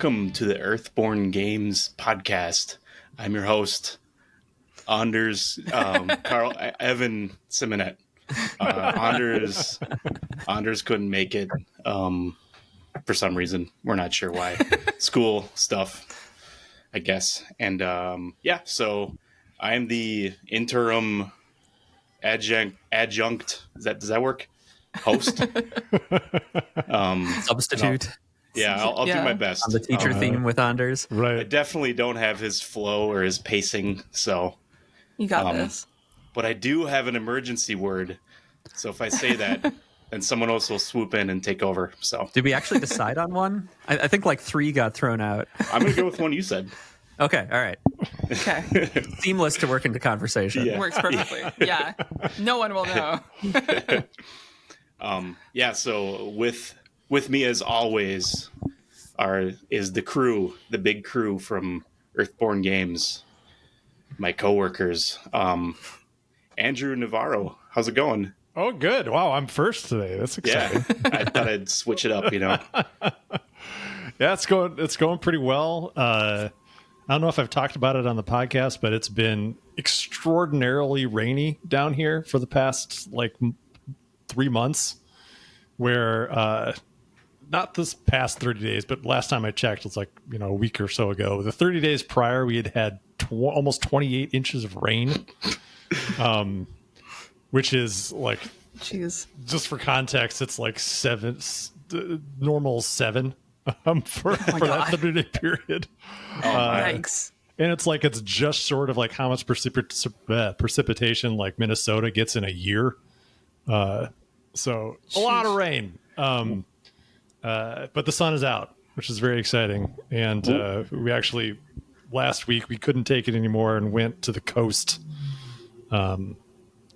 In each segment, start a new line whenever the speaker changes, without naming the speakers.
welcome to the Earthborne Games podcast. I'm your host, Anders, Evan Simonet. Anders couldn't make it for some reason. We're not sure why. School stuff, I guess. And so I am the interim adjunct. Does that work? Host.
Substitute.
I'll do my best.
On the teacher theme with Anders.
Right. I definitely don't have his flow or his pacing, so
you got this.
But I do have an emergency word. So if I say that, then someone else will swoop in and take over. So
did we actually decide on one? I think like 3 got thrown out.
I'm gonna go with one you said.
Okay, all right.
Okay.
Seamless to work into conversation.
Yeah. Works perfectly. Yeah. No one will know.
So with me as always is the crew, the big crew from Earthborne Games, my coworkers. Andrew Navarro, how's it going?
Oh, good. Wow, I'm first today. That's exciting.
Yeah, I thought I'd switch it up,
Yeah, it's going pretty well. I don't know if I've talked about it on the podcast, but it's been extraordinarily rainy down here for the past 3 months, where not this past 30 days, but last time I checked, it's a week or so ago. The 30 days prior, we had almost 28 inches of rain, which is
jeez.
Just for context, it's normal 7 for that 30-day period.
Yikes.
And it's just short of how much precipitation Minnesota gets in a year. So a lot of rain. But the sun is out, which is very exciting. And we actually, last week, we couldn't take it anymore and went to the coast on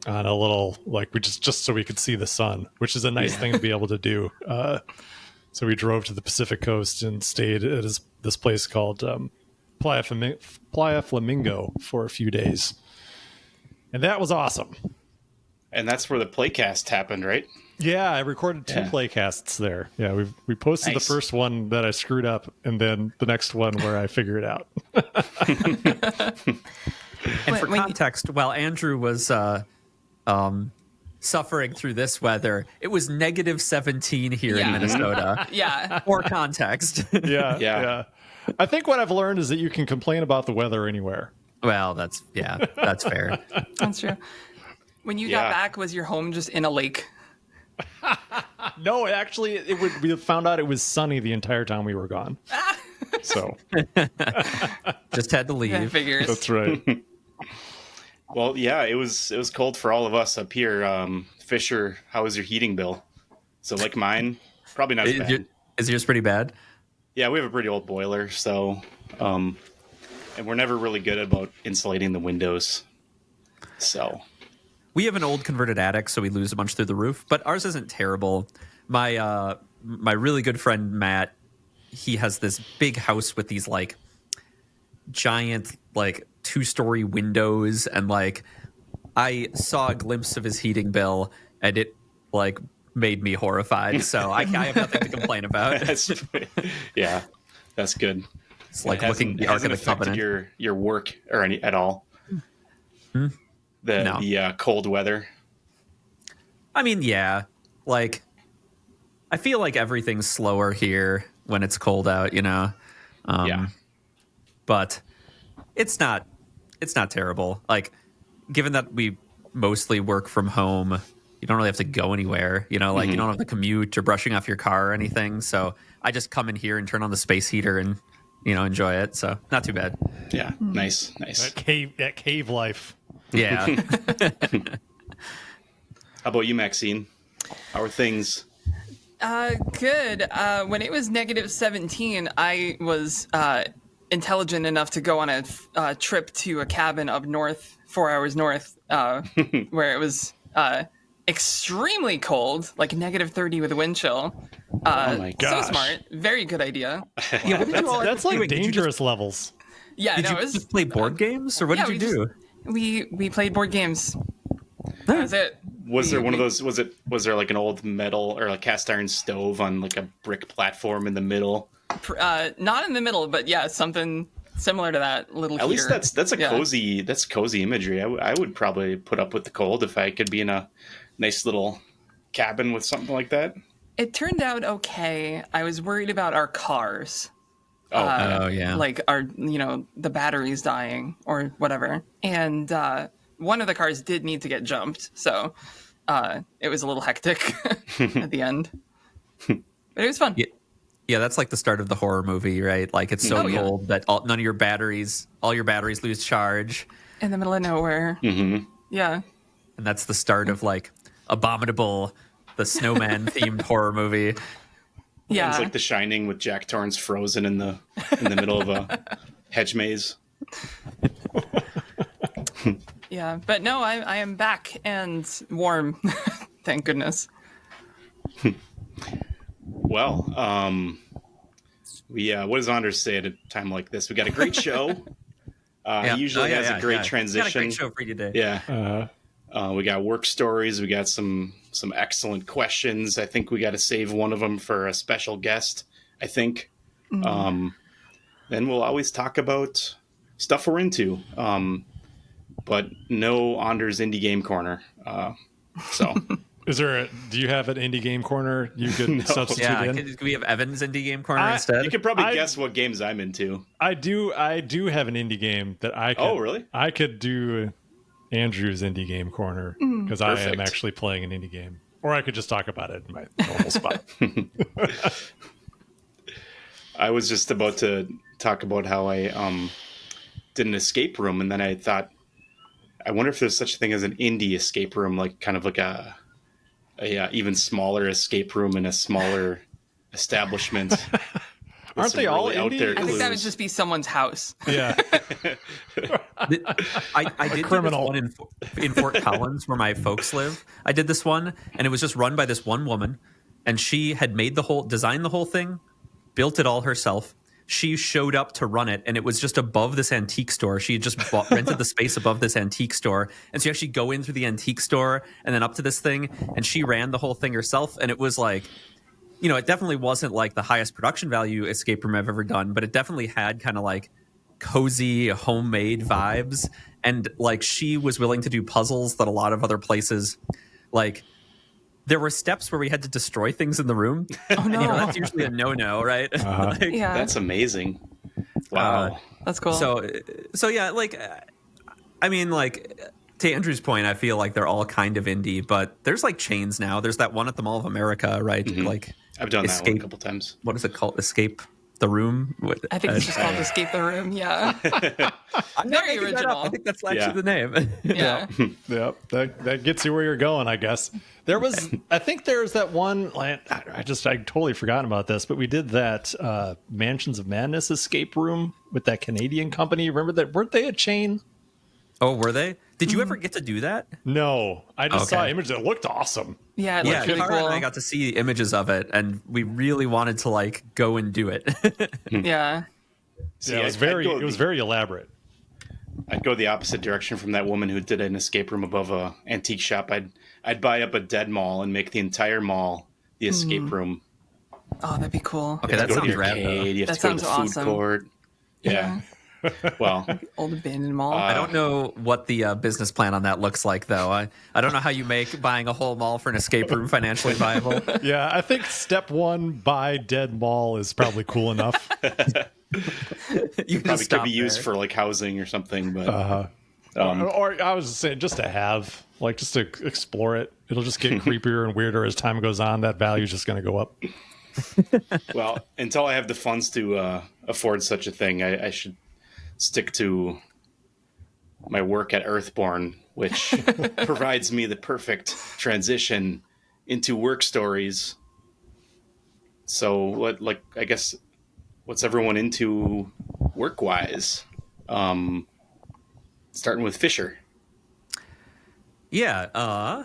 a little, we just so we could see the sun, which is a nice thing to be able to do. So we drove to the Pacific coast and stayed at this place called Playa Flamingo for a few days. And that was awesome.
And that's where the playcast happened, right?
Yeah, I recorded 2 playcasts there. Yeah, we posted the first one that I screwed up, and then the next one where I figure it out.
And for context, while Andrew was suffering through this weather, it was negative 17 here in Minnesota.
Yeah.
For context.
Yeah. I think what I've learned is that you can complain about the weather anywhere.
Well, that's fair.
That's true. When you got back, was your home just in a lake?
No, actually, we found out it was sunny the entire time we were gone. So
just had to leave.
Yeah, figures.
That's right.
Well, yeah, it was cold for all of us up here. Fisher, how was your heating bill? So like mine, probably not as bad.
Is yours pretty bad?
Yeah, we have a pretty old boiler, so and we're never really good about insulating the windows. So
we have an old converted attic, so we lose a bunch through the roof, but ours isn't terrible. My really good friend Matt, he has this big house with these giant 2-story windows, and I saw a glimpse of his heating bill, and it made me horrified. So I have nothing to complain about.
That's good.
It's looking at the Ark of the Covenant.
Your work or at all.
No.
The cold weather.
I mean, yeah. I feel like everything's slower here when it's cold out, But it's not terrible. Given that we mostly work from home, you don't really have to go anywhere, you don't have to commute or brushing off your car or anything. So I just come in here and turn on the space heater and, enjoy it. So not too bad.
Yeah. Nice.
That cave life.
Yeah.
How about you, Maxine? How are things?
Good. When it was negative 17, I was intelligent enough to go on a trip to a cabin up north, 4 hours north, where it was extremely cold, negative 30 with a wind chill.
Oh my gosh.
So smart. Very good idea.
Yeah, what did you all
That's dangerous levels.
Yeah,
did you just play board games, or what did you do?
We played board games. That was it.
Was there one of those? Was there an old metal or cast iron stove on a brick platform in the middle?
Not in the middle, but yeah, something similar to that. Little.
At least
heater.
that's a
Yeah.
cozy imagery. I would probably put up with the cold if I could be in a nice little cabin with something like that.
It turned out okay. I was worried about our cars.
Oh, yeah.
Like our, the batteries dying or whatever. And one of the cars did need to get jumped, so it was a little hectic at the end. But it was fun.
Yeah, that's like the start of the horror movie, right? Like it's so
Oh, yeah.
cold that all your batteries lose charge,
In the middle of nowhere.
Mm-hmm.
Yeah.
and that's the start of like Abominable, the snowman themed horror movie.
Yeah.
It's like The Shining with Jack Torrance frozen in the middle of a hedge maze.
Yeah. But no, I am back and warm. Thank goodness.
Well, what does Anders say at a time like this? We got a great show. He usually has a great transition.
Got a great show for you today.
Yeah. We got work stories. We got some excellent questions. I think we got to save one of them for a special guest, I think. Then we'll always talk about stuff we're into. But no Anders Indie Game Corner. So...
Do you have an indie game corner you could substitute
Yeah,
in?
could we have Evan's indie game corner instead?
You could probably guess what games I'm into.
I do have an indie game that I could.
Oh, really?
I could do Andrew's indie game corner because I am
Perfect.
actually playing an indie game, or I could just talk about it in my normal spot.
I was just about to talk about how I did an escape room, and then I thought, I wonder if there's such a thing as an indie escape room, like kind of like a even smaller escape room in a smaller establishment.
Aren't they all
out
indie?
there
I think that would
clues.
just be someone's house.
Yeah,
I did
criminal.
do this one in Fort Collins where my folks live. I did this one, and it was just run by this one woman, and she had designed the whole thing, built it all herself. She showed up to run it, and it was just above this antique store. She had just rented the space above this antique store, and so you actually go in through the antique store and then up to this thing, and she ran the whole thing herself, and it was like, it definitely wasn't like the highest production value escape room I've ever done, but it definitely had kind of like cozy, homemade vibes, and like she was willing to do puzzles that a lot of other places, like, there were steps where we had to destroy things in the room.
Oh, no.
And, that's usually a no-no, right? Like,
Yeah.
That's amazing. Wow.
That's cool.
So yeah, like, I mean, like, to Andrew's point, I feel like they're all kind of indie, but there's like chains now. There's that one at the Mall of America, right? Like,
I've done that one a couple times.
What is it called? Escape the Room?
I think it's just called Escape the Room. Yeah.
I'm not
Very
making that
original.
up. I think that's actually
Yeah.
the name.
Yeah.
yep. That gets you where you're going, I guess. I think there's that one. I totally forgotten about this, but we did that Mansions of Madness escape room with that Canadian company. Remember that? Weren't they a chain?
Oh, were they? Did you ever get to do that?
No, I just saw
Okay.
images. It looked awesome.
Yeah. It
Yeah,
looks really
Kara
cool.
and I got to see images of it, and we really wanted to like go and do it.
Yeah.
See,
Yeah, it was
I'd go
very elaborate.
I'd go the opposite direction from that woman who did an escape room above a antique shop. I'd buy up a dead mall and make the entire mall the escape room.
Oh, that'd be cool.
Okay, that
Go to
sounds
the
rad. Though.
arcade. You have
That
to go to the
sounds
food
awesome.
court. Yeah. Well,
Old abandoned mall.
I don't know what the business plan on that looks like, though. I don't know how you make buying a whole mall for an escape room financially viable.
Yeah, I think step one, buy dead mall is probably cool enough.
You can
probably
stop
could be used
there.
for like housing or something, but
Or I was saying just to have, like, just to explore it. It'll just get creepier and weirder as time goes on. That value is just going to go up.
well, until I have the funds to afford such a thing, I should stick to my work at Earthborne, which provides me the perfect transition into work stories. So, I guess, what's everyone into work-wise? Starting with Fisher.
Yeah.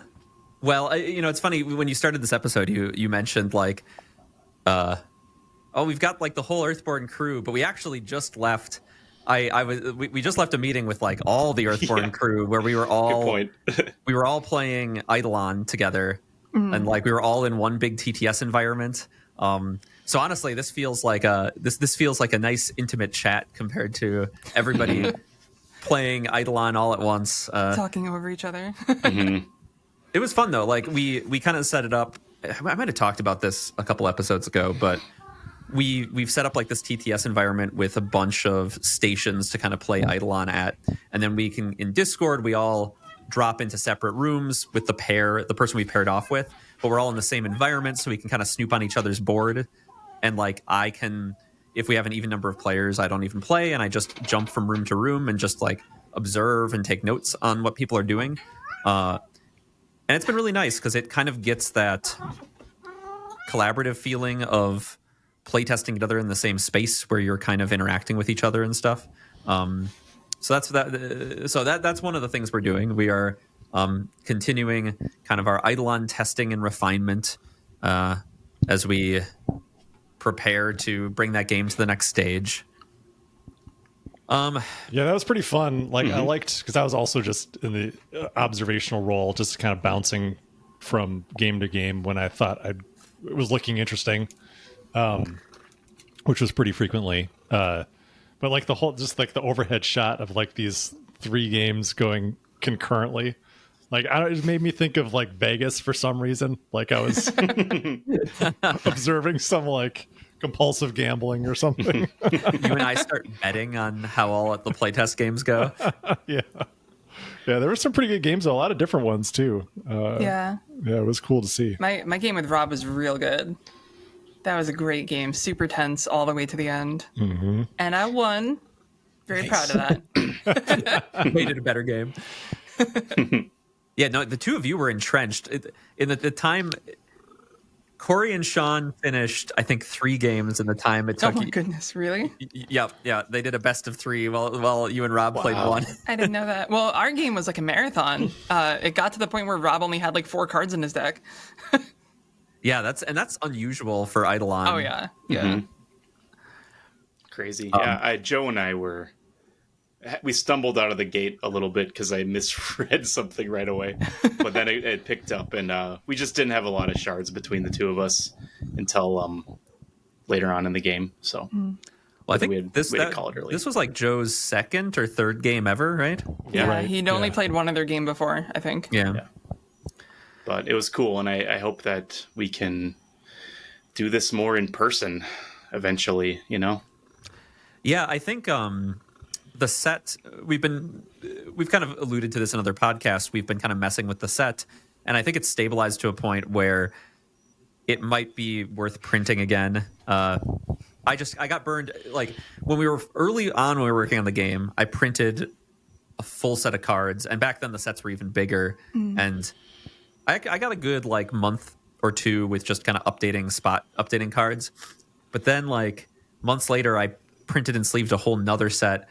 Well, it's funny when you started this episode, you mentioned like, we've got like the whole Earthborne crew, but we actually just left. We just left a meeting with like all the Earthborne
Yeah.
crew where we were all
Good point.
we were all playing Eidolon together, and like we were all in one big TTS environment. So So honestly, this feels like a nice intimate chat compared to everybody playing Eidolon all at once.
Talking over each other.
It was fun though. Like we kind of set it up. I might have talked about this a couple episodes ago, but we've set up like this TTS environment with a bunch of stations to kind of play Eidolon at, and then we can in Discord we all drop into separate rooms with the person we paired off with, but we're all in the same environment, so we can kind of snoop on each other's board. And like I can, if we have an even number of players, I don't even play, and I just jump from room to room and just like observe and take notes on what people are doing. And it's been really nice because it kind of gets that collaborative feeling of playtesting together in the same space where you're kind of interacting with each other and stuff. So that's that. So that's one of the things we're doing. We are continuing kind of our Eidolon testing and refinement as we prepare to bring that game to the next stage.
Yeah, that was pretty fun. Like I liked, because I was also just in the observational role, just kind of bouncing from game to game when I thought it was looking interesting, which was pretty frequently. But like the whole, just like the overhead shot of like these 3 games going concurrently, like it made me think of like Vegas for some reason. Like I was observing some like compulsive gambling or something.
You and I start betting on how all the playtest games go.
Yeah, there were some pretty good games, a lot of different ones too.
Yeah,
it was cool to see.
my game with Rob was real good. That was a great game, super tense all the way to the end, and I won. Very proud of that.
Made it a better game. Yeah, no, the two of you were entrenched in the time. Cory and Sean finished, I think, 3 games in the time it took.
Oh my goodness, really?
Yeah, they did a best of 3 while you and Rob played 1.
I didn't know that. Well, our game was like a marathon. It got to the point where Rob only had like 4 cards in his deck.
Yeah, that's unusual for Eidolon.
Oh yeah, yeah.
Crazy. Yeah, Joe and I we stumbled out of the gate a little bit because I misread something right away, but then it picked up, and we just didn't have a lot of shards between the two of us until later on in the game. So,
well, I think this was like Joe's 2nd or 3rd game ever, right?
Yeah,
right.
He'd only played one other game before, I think.
Yeah.
But it was cool, and I hope that we can do this more in person eventually.
Yeah, I think the set we've kind of alluded to this in other podcasts. We've been kind of messing with the set, and I think it's stabilized to a point where it might be worth printing again. I got burned like when we were working on the game. I printed a full set of cards, and back then the sets were even bigger, and I got a good like month or 2 with just kind of updating cards. But then like months later, I printed and sleeved a whole nother set,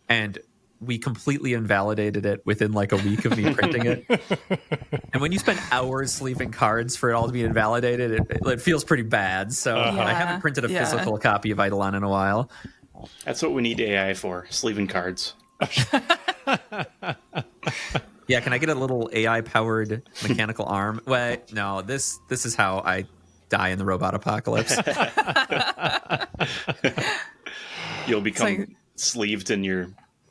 and we completely invalidated it within like a week of me printing it. And when you spend hours sleeving cards for it all to be invalidated, it feels pretty bad. So I haven't printed a physical copy of Eidolon in a while.
That's what we need AI for, sleeving cards.
Yeah, can I get a little AI-powered mechanical arm? Wait, no, this is how I die in the robot apocalypse.
You'll become sleeved in your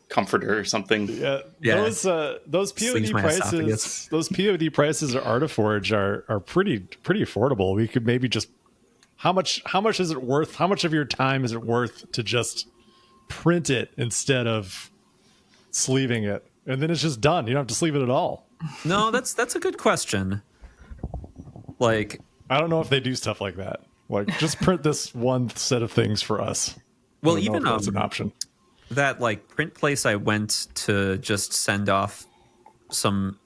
comforter or something.
Yeah. Those
Sleeves
POD
my
prices,
esophagus.
those POD prices at Artiforge are pretty affordable. We could maybe just how much is it worth? How much of your time is it worth to just print it instead of sleeving it? And then it's just done. You don't have to sleeve it at all.
No, that's a good question. Like,
I don't know if they do stuff like that. Like, just print this one set of things for us.
well,
I don't know
even
if that's an option.
that like print place I went to just send off some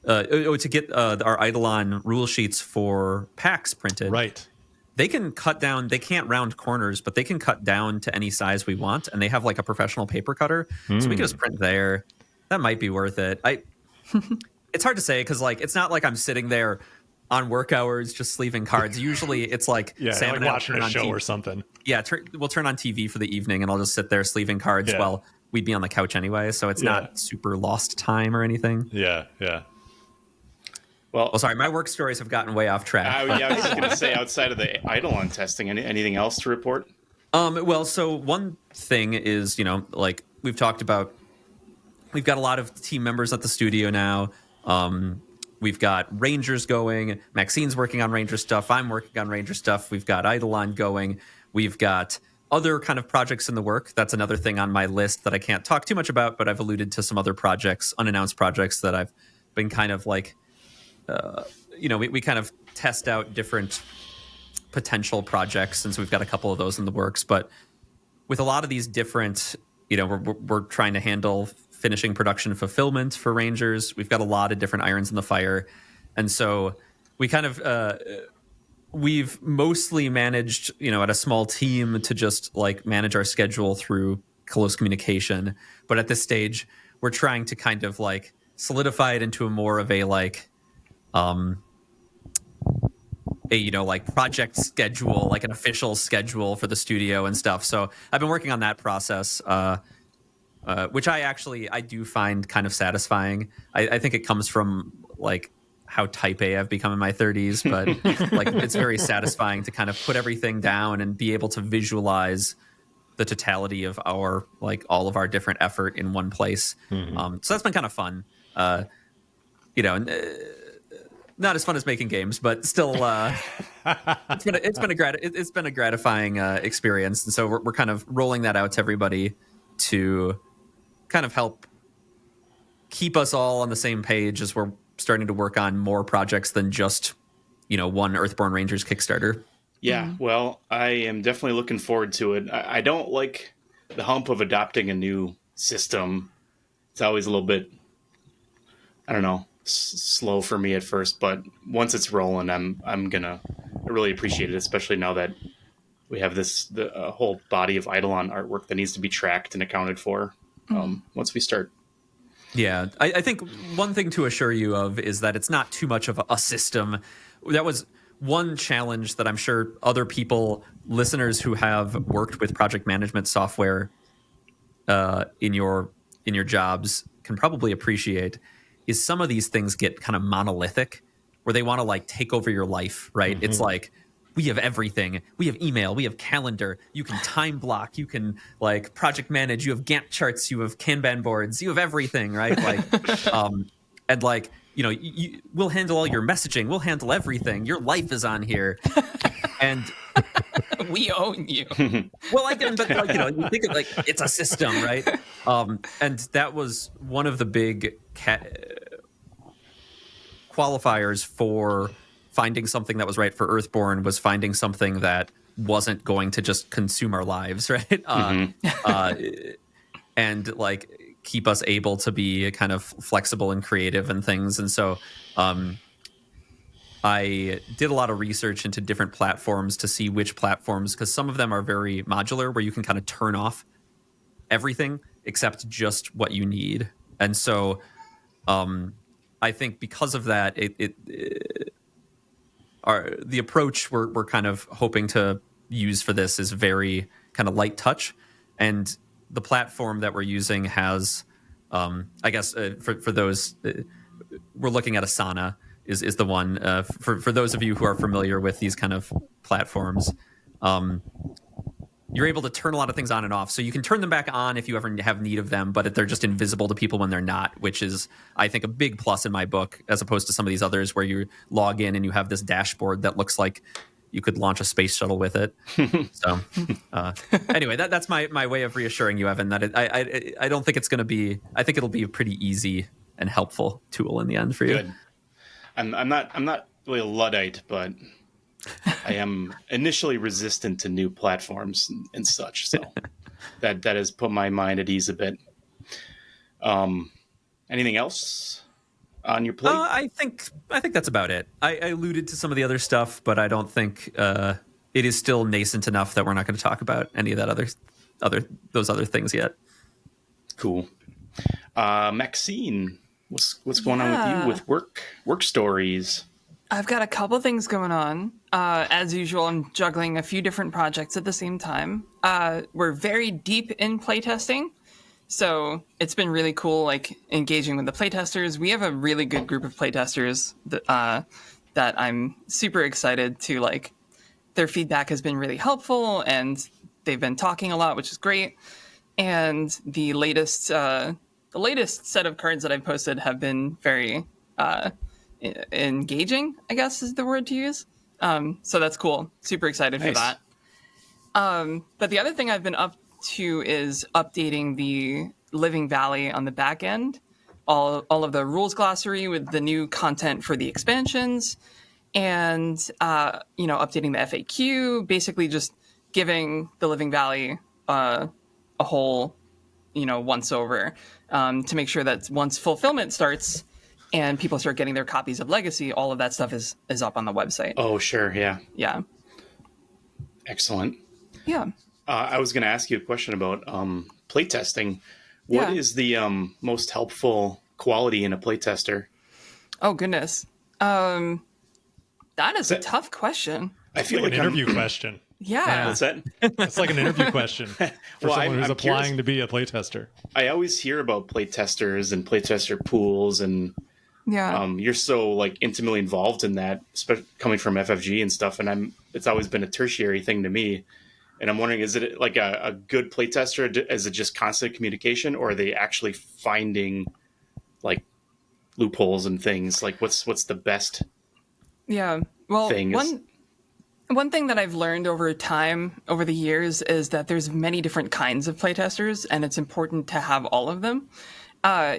to get our Eidolon rule sheets for packs printed.
Right.
They can cut down. They can't round corners, but they can cut down to any size we want, and they have like a professional paper cutter, so we can just print there. That might be worth it. It's hard to say because like it's not like I'm sitting there on work hours just sleeving cards. Usually it's like Sam
like
and I will
watching
turn
a
on
show
TV.
or something.
Yeah, we'll turn on TV for the evening, and I'll just sit there sleeving cards while we'd be on the couch anyway. So it's not super lost time or anything.
Yeah.
Well, Well,
Well, sorry, my work stories have gotten way off track.
I was just going to say, outside of the Eidolon testing, anything else to report?
Well, so one thing is, like we've talked about, we've got a lot of team members at the studio now. We've got Rangers going. Maxine's working on Ranger stuff. I'm working on Ranger stuff. We've got Eidolon going. We've got other kind of projects in the work. That's another thing on my list that I can't talk too much about, but I've alluded to some other projects, unannounced projects that I've been kind of like, we kind of test out different potential projects, and so we've got a couple of those in the works. But with a lot of these different, we're trying to handle finishing production fulfillment for Rangers. We've got a lot of different irons in the fire, and so we kind of we've mostly managed, at a small team to just like manage our schedule through close communication. But at this stage, we're trying to kind of like solidify it into a more of a like like project schedule, like an official schedule for the studio and stuff. So I've been working on that process, which I do find kind of satisfying. I think it comes from like how type A I've become in my 30s, but like it's very satisfying to kind of put everything down and be able to visualize the totality of our like all of our different effort in one place. So that's been kind of fun. Not as fun as making games, but still, it's been a gratifying experience, and so we're kind of rolling that out to everybody to kind of help keep us all on the same page as we're starting to work on more projects than just one Earthborne Rangers Kickstarter.
Yeah, well, I am definitely looking forward to it. I don't like the hump of adopting a new system. It's always a little bit, I don't know, slow for me at first, but once it's rolling, I really appreciate it, especially now that we have the whole body of Eidolon artwork that needs to be tracked and accounted for once we start.
Yeah, I think one thing to assure you of is that it's not too much of a system. That was one challenge that I'm sure other people, listeners who have worked with project management software in your jobs can probably appreciate, is some of these things get kind of monolithic where they want to like take over your life, right? It's like, we have everything. We have email, we have calendar, you can time block, you can like project manage, you have Gantt charts, you have Kanban boards, you have everything, right? Like, and like, we'll handle all your messaging, we'll handle everything. Your life is on here. And
we own you.
Well, I can, but like, you think of like it's a system, right? And that was one of the big qualifiers for finding something that was right for Earthborne, was finding something that wasn't going to just consume our lives, right? And like keep us able to be kind of flexible and creative and things. And so I did a lot of research into different platforms to see which platforms, because some of them are very modular where you can kind of turn off everything except just what you need. And so I think because of that, the approach we're kind of hoping to use for this is very kind of light touch. And the platform that we're using has, I guess, for those, we're looking at Asana is the one. For those of you who are familiar with these kind of platforms, you're able to turn a lot of things on and off. So you can turn them back on if you ever have need of them, but they're just invisible to people when they're not, which is, I think, a big plus in my book, as opposed to some of these others where you log in and you have this dashboard that looks like you could launch a space shuttle with it. So anyway, that's my way of reassuring you, Evan, that I don't think it's going to be, I think it'll be a pretty easy and helpful tool in the end for you.
Good. I'm not really a Luddite, but I am initially resistant to new platforms and such, so that has put my mind at ease a bit. Anything else on your plate?
I think that's about it. I alluded to some of the other stuff, but I don't think it is still nascent enough that we're not going to talk about any of that those other things yet.
Cool. Maxine, what's going on with you with work stories?
I've got a couple things going on. As usual, I'm juggling a few different projects at the same time. We're very deep in playtesting, So it's been really cool, like engaging with the playtesters. We have a really good group of playtesters that I'm super excited to like. Their feedback has been really helpful, and they've been talking a lot, which is great. And the latest set of cards that I've posted have been very engaging, I guess is the word to use. So that's cool. Super excited for
Nice.
that. But the other thing I've been up to is updating the Living Valley on the back end, all of the rules glossary with the new content for the expansions, and updating the FAQ, basically just giving the Living Valley a whole once over, to make sure that once fulfillment starts and people start getting their copies of Legacy, all of that stuff is up on the website.
Oh, sure. Yeah.
Yeah.
Excellent.
Yeah.
I was going to ask you a question about playtesting. What is the most helpful quality in a playtester?
Oh, goodness. That is a tough question.
I feel
Like
like
an interview question.
Yeah.
What's that?
It's like an interview question for
Well,
someone who's
I'm
applying
curious.
to be a playtester.
I always hear about playtesters and playtester pools, and
Yeah.
you're so like intimately involved in that, coming from FFG and stuff. And it's always been a tertiary thing to me. And I'm wondering, is it like a good playtester? Is it just constant communication, or are they actually finding like loopholes and things? Like what's the best
Yeah. Well,
thing?
one thing that I've learned over time, over the years, is that there's many different kinds of playtesters, and it's important to have all of them.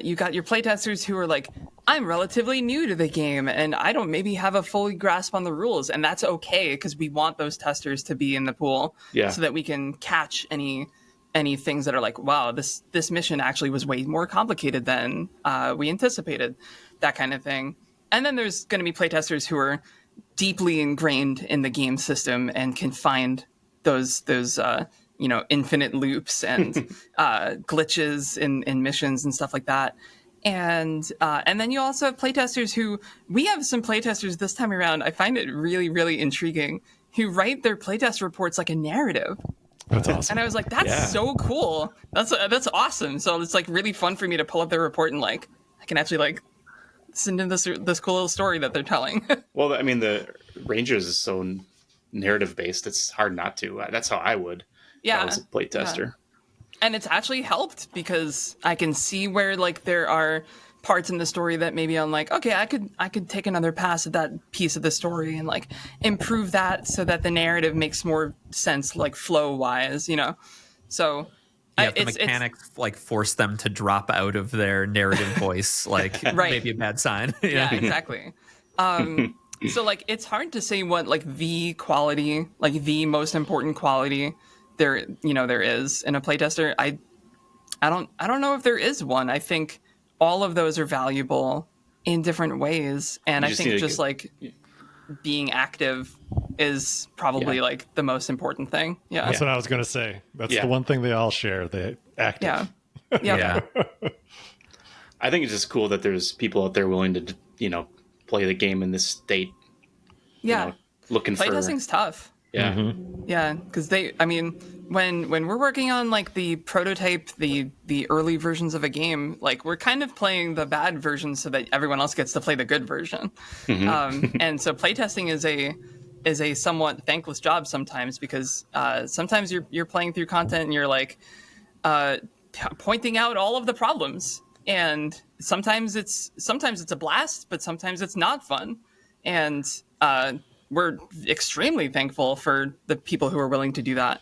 You got your playtesters who are like, I'm relatively new to the game, and I don't maybe have a fully grasp on the rules, and that's okay because we want those testers to be in the pool,
Yeah.
so that we can catch any things that are like, wow, this mission actually was way more complicated than we anticipated, that kind of thing. And then there's going to be playtesters who are deeply ingrained in the game system and can find those infinite loops and glitches in missions and stuff like that. And then you also have playtesters we have some playtesters this time around. I find it really, really intriguing, who write their playtest reports like a narrative.
That's awesome.
And I was like, that's so cool. That's awesome. So it's like really fun for me to pull up their report and like, I can actually like listen to this cool little story that they're telling.
Well, I mean, the Rangers is so narrative based. It's hard not to. That's how I would. If I was a playtester.
And it's actually helped because I can see where like there are parts in the story that maybe I'm like, okay, I could take another pass at that piece of the story and like improve that so that the narrative makes more sense, like flow wise, So
Yeah, the mechanics like force them to drop out of their narrative voice, like
Right.
maybe a bad sign.
yeah, exactly. So like it's hard to say what like the quality, like the most important quality there is in a playtester. I don't know if there is one. I think all of those are valuable in different ways, and I think just like being active is probably like the most important thing. Yeah,
That's what I was going to say. That's the one thing they all share. They active.
Yeah.
I think it's just cool that there's people out there willing to, play the game in this state.
Yeah.
Looking for
Playtesting's tough.
Yeah.
Mm-hmm.
Yeah, because when we're working on like the prototype, the early versions of a game, like we're kind of playing the bad version so that everyone else gets to play the good version. And so playtesting is a somewhat thankless job sometimes because sometimes you're playing through content and you're like pointing out all of the problems, and sometimes it's a blast, but sometimes it's not fun, and we're extremely thankful for the people who are willing to do that.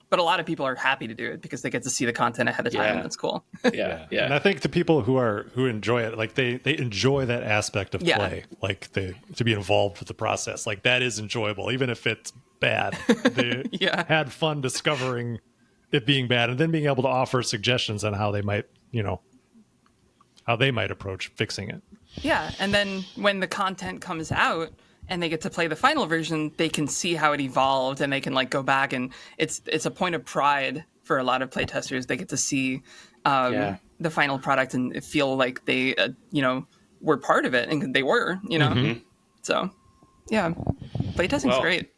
But a lot of people are happy to do it because they get to see the content ahead of time, and it's cool.
Yeah.
And I think the people who enjoy it, like they enjoy that aspect of play, like to be involved with the process. Like that is enjoyable, even if it's bad. They had fun discovering it being bad, and then being able to offer suggestions on how they might approach fixing it.
Yeah, and then when the content comes out and they get to play the final version, they can see how it evolved, and they can like go back, and it's a point of pride for a lot of playtesters. They get to see the final product and feel like they were part of it, and they were, So playtesting's great.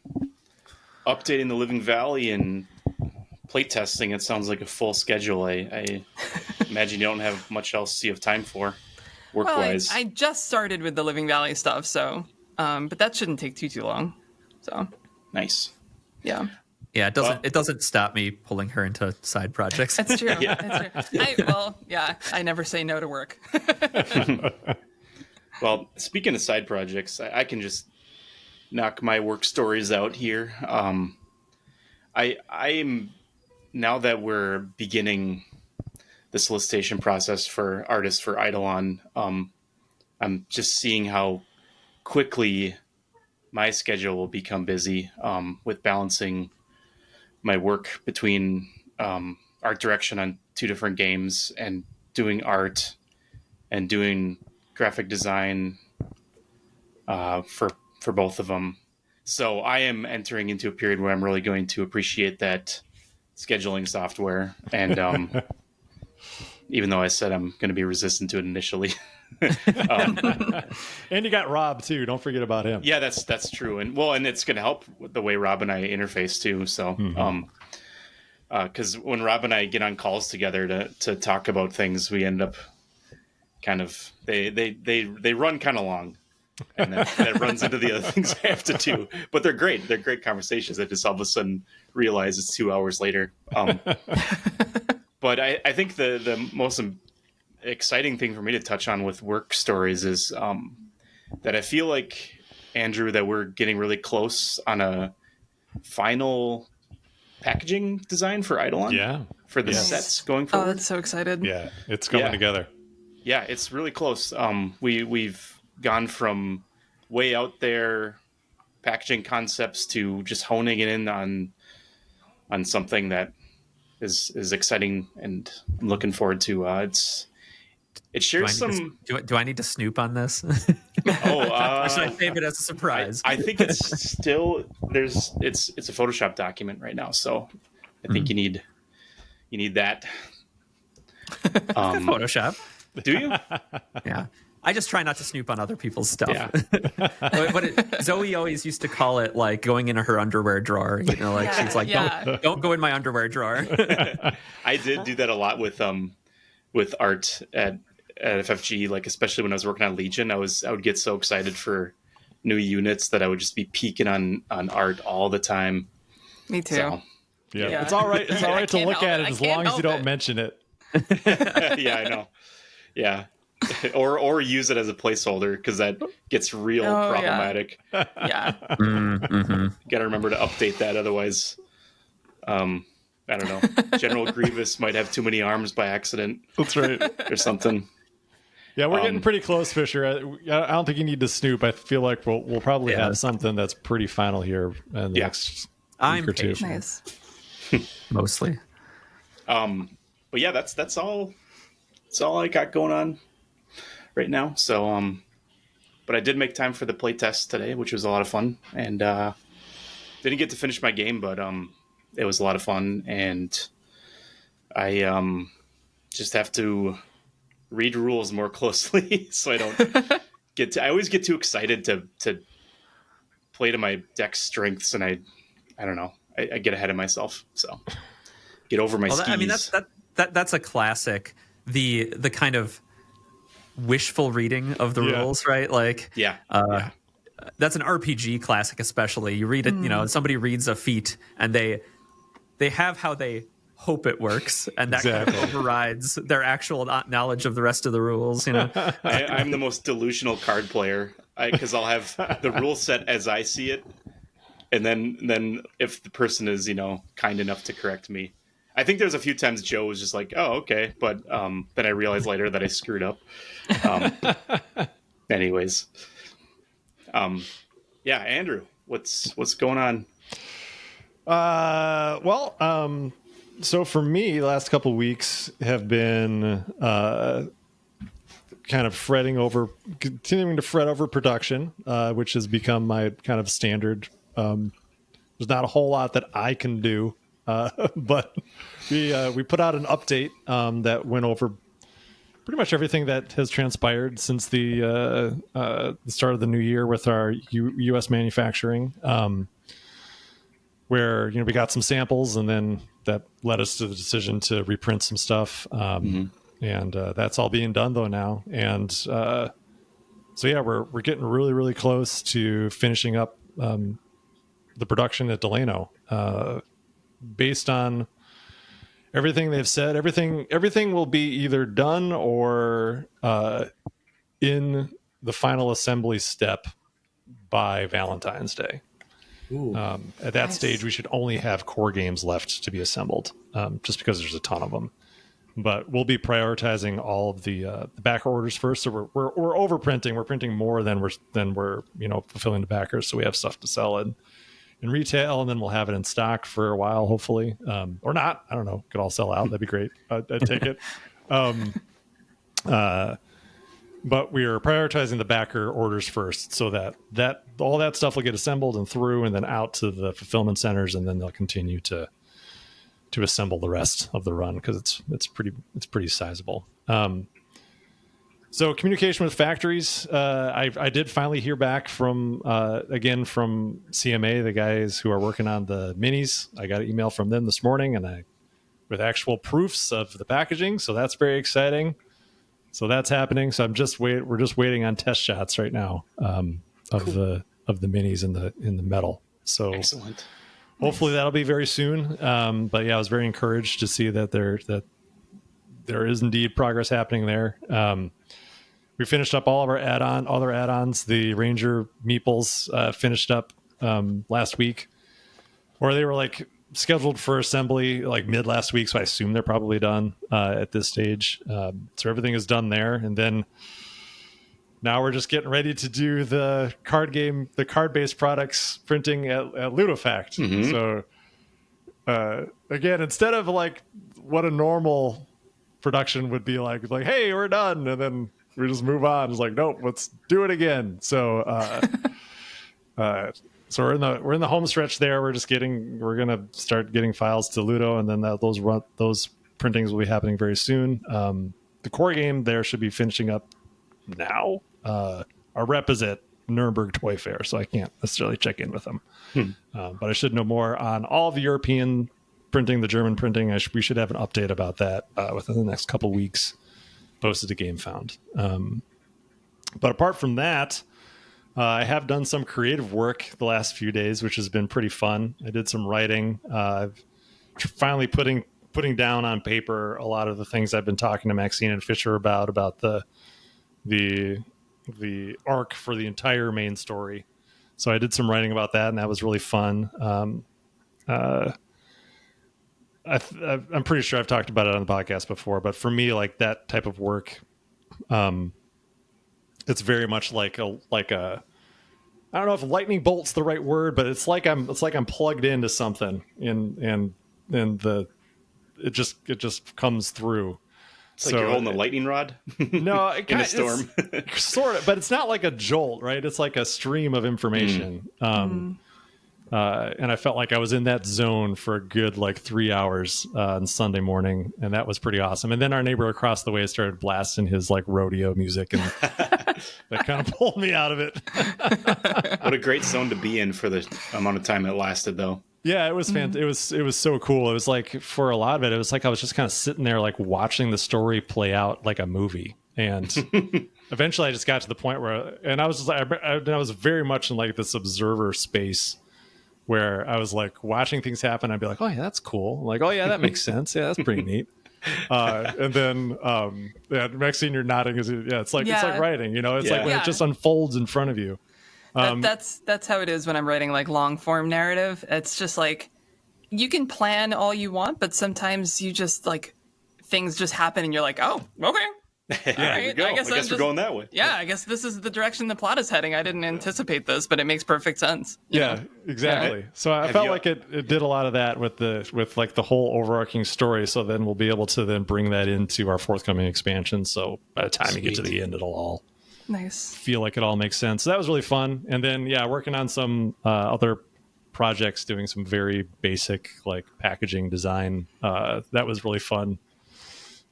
Updating the Living Valley and playtesting, it sounds like a full schedule. I imagine you don't have much else you have time for,
Well,
work-wise.
I just started with the Living Valley stuff, so but that shouldn't take too long. So
Nice.
yeah,
Yeah, it doesn't stop me pulling her into side projects.
that's true.
Yeah.
That's true. I never say no to work.
Well, speaking of side projects, I can just knock my work stories out here. I'm now that we're beginning the solicitation process for artists for Eidolon, I'm just seeing how quickly my schedule will become busy with balancing my work between art direction on two different games and doing art and doing graphic design for both of them. So I am entering into a period where I'm really going to appreciate that scheduling software. And even though I said I'm going to be resistant to it initially,
And you got Rob too. Don't forget about him.
yeah, that's true. And it's going to help with the way Rob and I interface too. So, because when Rob and I get on calls together to talk about things, we end up kind of they run kind of long. And that runs into the other things I have to do. But they're great. They're great conversations. I just all of a sudden realize it's 2 hours later. But I think the most exciting thing for me to touch on with work stories is that I feel like, Andrew, that we're getting really close on a final packaging design for Eidolon.
Yeah.
For the
Yes.
sets going
Oh,
forward.
that's so excited.
Yeah, it's coming
Yeah.
together.
Yeah, it's really close. We've gone from way out there packaging concepts to just honing it in on something that is exciting, and I'm looking forward to. It shares some.
Do I need to snoop on this?
Oh,
Or should I save it as a surprise?
I think it's still it's a Photoshop document right now, so I think you need that.
Photoshop.
Do you?
Yeah. I just try not to snoop on other people's stuff.
Yeah.
Zoe always used to call it like going into her underwear drawer. You know, like
Yeah,
she's like,
yeah.
don't go in my underwear drawer.
I did do that a lot with art at FFG, like especially when I was working on Legion. I would get so excited for new units that I would just be peeking on art all the time.
Me too.
So,
Yeah.
Yeah.
It's all right. It's all
I
right to
can't
look
help
at
it.
it
I
as
can't
long as you
help
don't
it.
mention it.
yeah, I know. Yeah. or use it as a placeholder, because that gets real
Oh, yeah.
problematic.
Yeah.
Mm-hmm.
Got to remember to update that, otherwise, I don't know. General Grievous might have too many arms by accident
That's right.
or something.
Yeah, we're getting pretty close, Fisher. I don't think you need to snoop. I feel like we'll probably
Yeah.
have something that's pretty final here in the
Yeah.
next
I'm
week or two.
patient.
Nice.
Mostly.
But yeah, that's all. That's all I got going on right now. So, but I did make time for the playtest today, which was a lot of fun, and didn't get to finish my game, but it was a lot of fun, and I just have to read rules more closely so I don't I always get too excited to play to my deck's strengths, and I don't know. I get ahead of myself, so get over my skis.
I mean, that's a classic. The kind of wishful reading of the
Yeah.
rules, right? Like,
yeah.
that's an RPG classic, especially. You read it, you know, somebody reads a feat and they have how they hope it works, and that kind
Exactly.
of overrides their actual knowledge of the rest of the rules. You know,
I'm the most delusional card player, because I'll have the rule set as I see it, and then if the person is kind enough to correct me. I think there's a few times Joe was just like, "Oh, okay," but then I realized later that I screwed up. Anyways, yeah, Andrew, what's going on?
So for me, the last couple of weeks have been kind of continuing to fret over production, which has become my kind of standard. There's not a whole lot that I can do, but we put out an update that went over pretty much everything that has transpired since the start of the new year with our U.S. manufacturing. Where we got some samples, and then that led us to the decision to reprint some stuff. And that's all being done though now. And so yeah, we're getting really, really close to finishing up the production at Delano. Based on everything they've said, everything will be either done or in the final assembly step by Valentine's Day. At that stage, we should only have core games left to be assembled, just because there's a ton of them. But we'll be prioritizing all of the backer orders first. So we're overprinting. We're printing more than we're fulfilling the backers. So we have stuff to sell in retail, and then we'll have it in stock for a while, hopefully, or not. I don't know. Could all sell out. That'd be great. I'd take it. But we are prioritizing the backer orders first, so that all that stuff will get assembled and through, and then out to the fulfillment centers, and then they'll continue to assemble the rest of the run, because it's pretty sizable. So communication with factories, I did finally hear back from CMA, the guys who are working on the minis. I got an email from them this morning, and with actual proofs of the packaging, so that's very exciting. So that's happening. So we're just waiting on test shots right now of the minis in the metal. So
excellent.
Hopefully that'll be very soon. But yeah, I was very encouraged to see that there is indeed progress happening there. We finished up all of our other add-ons. The Ranger meeples finished up last week, or they were like scheduled for assembly like mid last week. So I assume they're probably done at this stage. So everything is done there. And then now we're just getting ready to do the card-based products printing at Ludofact. Mm-hmm. So again, instead of like what a normal production would be like, hey, we're done, and then we just move on. It's like, nope, let's do it again. So so we're in the home stretch there. We're gonna start getting files to Ludo, and then those printings will be happening very soon. The core game there should be finishing up now. Our rep is at Nuremberg Toy Fair, so I can't necessarily check in with them. But I should know more on all the European printing, the German printing. We should have an update about that within the next couple weeks, posted to GameFound. But apart from that, I have done some creative work the last few days, which has been pretty fun. I did some writing. I've finally putting down on paper a lot of the things I've been talking to Maxine and Fisher about the arc for the entire main story. So I did some writing about that, and that was really fun. I'm pretty sure I've talked about it on the podcast before, but for me, like that type of work, it's very much like a I don't know if lightning bolt's the right word, but it's like I'm plugged into something, and it just comes through.
It's like you're holding a lightning rod.
No,
in a storm.
Sort of, but it's not like a jolt, right? It's like a stream of information. And I felt like I was in that zone for a good 3 hours on Sunday morning, and that was pretty awesome. And then our neighbor across the way started blasting his rodeo music, and that kind of pulled me out of it.
What a great zone to be in for the amount of time it lasted, though.
Yeah, it was fantastic. It was so cool. It was like, for a lot of it, it was like I was just kind of sitting there watching the story play out like a movie. And eventually I just got to the point where, and I was just I was very much in this observer space where I was watching things happen. I'd be like, oh yeah, that's cool. Oh yeah, that makes sense. Yeah, that's pretty neat. And then Maxine, you're nodding. It's like writing, it's like when it just unfolds in front of you.
That's how it is when I'm writing long form narrative. It's just you can plan all you want, but sometimes you just things just happen and you're like, oh, okay.
Yeah, right. I guess we're going that way.
Yeah, I guess this is the direction the plot is heading. I didn't anticipate this, but it makes perfect sense.
Yeah, exactly. So I felt like it did a lot of that with the whole overarching story. So then we'll be able to then bring that into our forthcoming expansion. So by the time you get to the end, it'll all feel like it all makes sense. So that was really fun. And then working on some other projects, doing some very basic packaging design. That was really fun.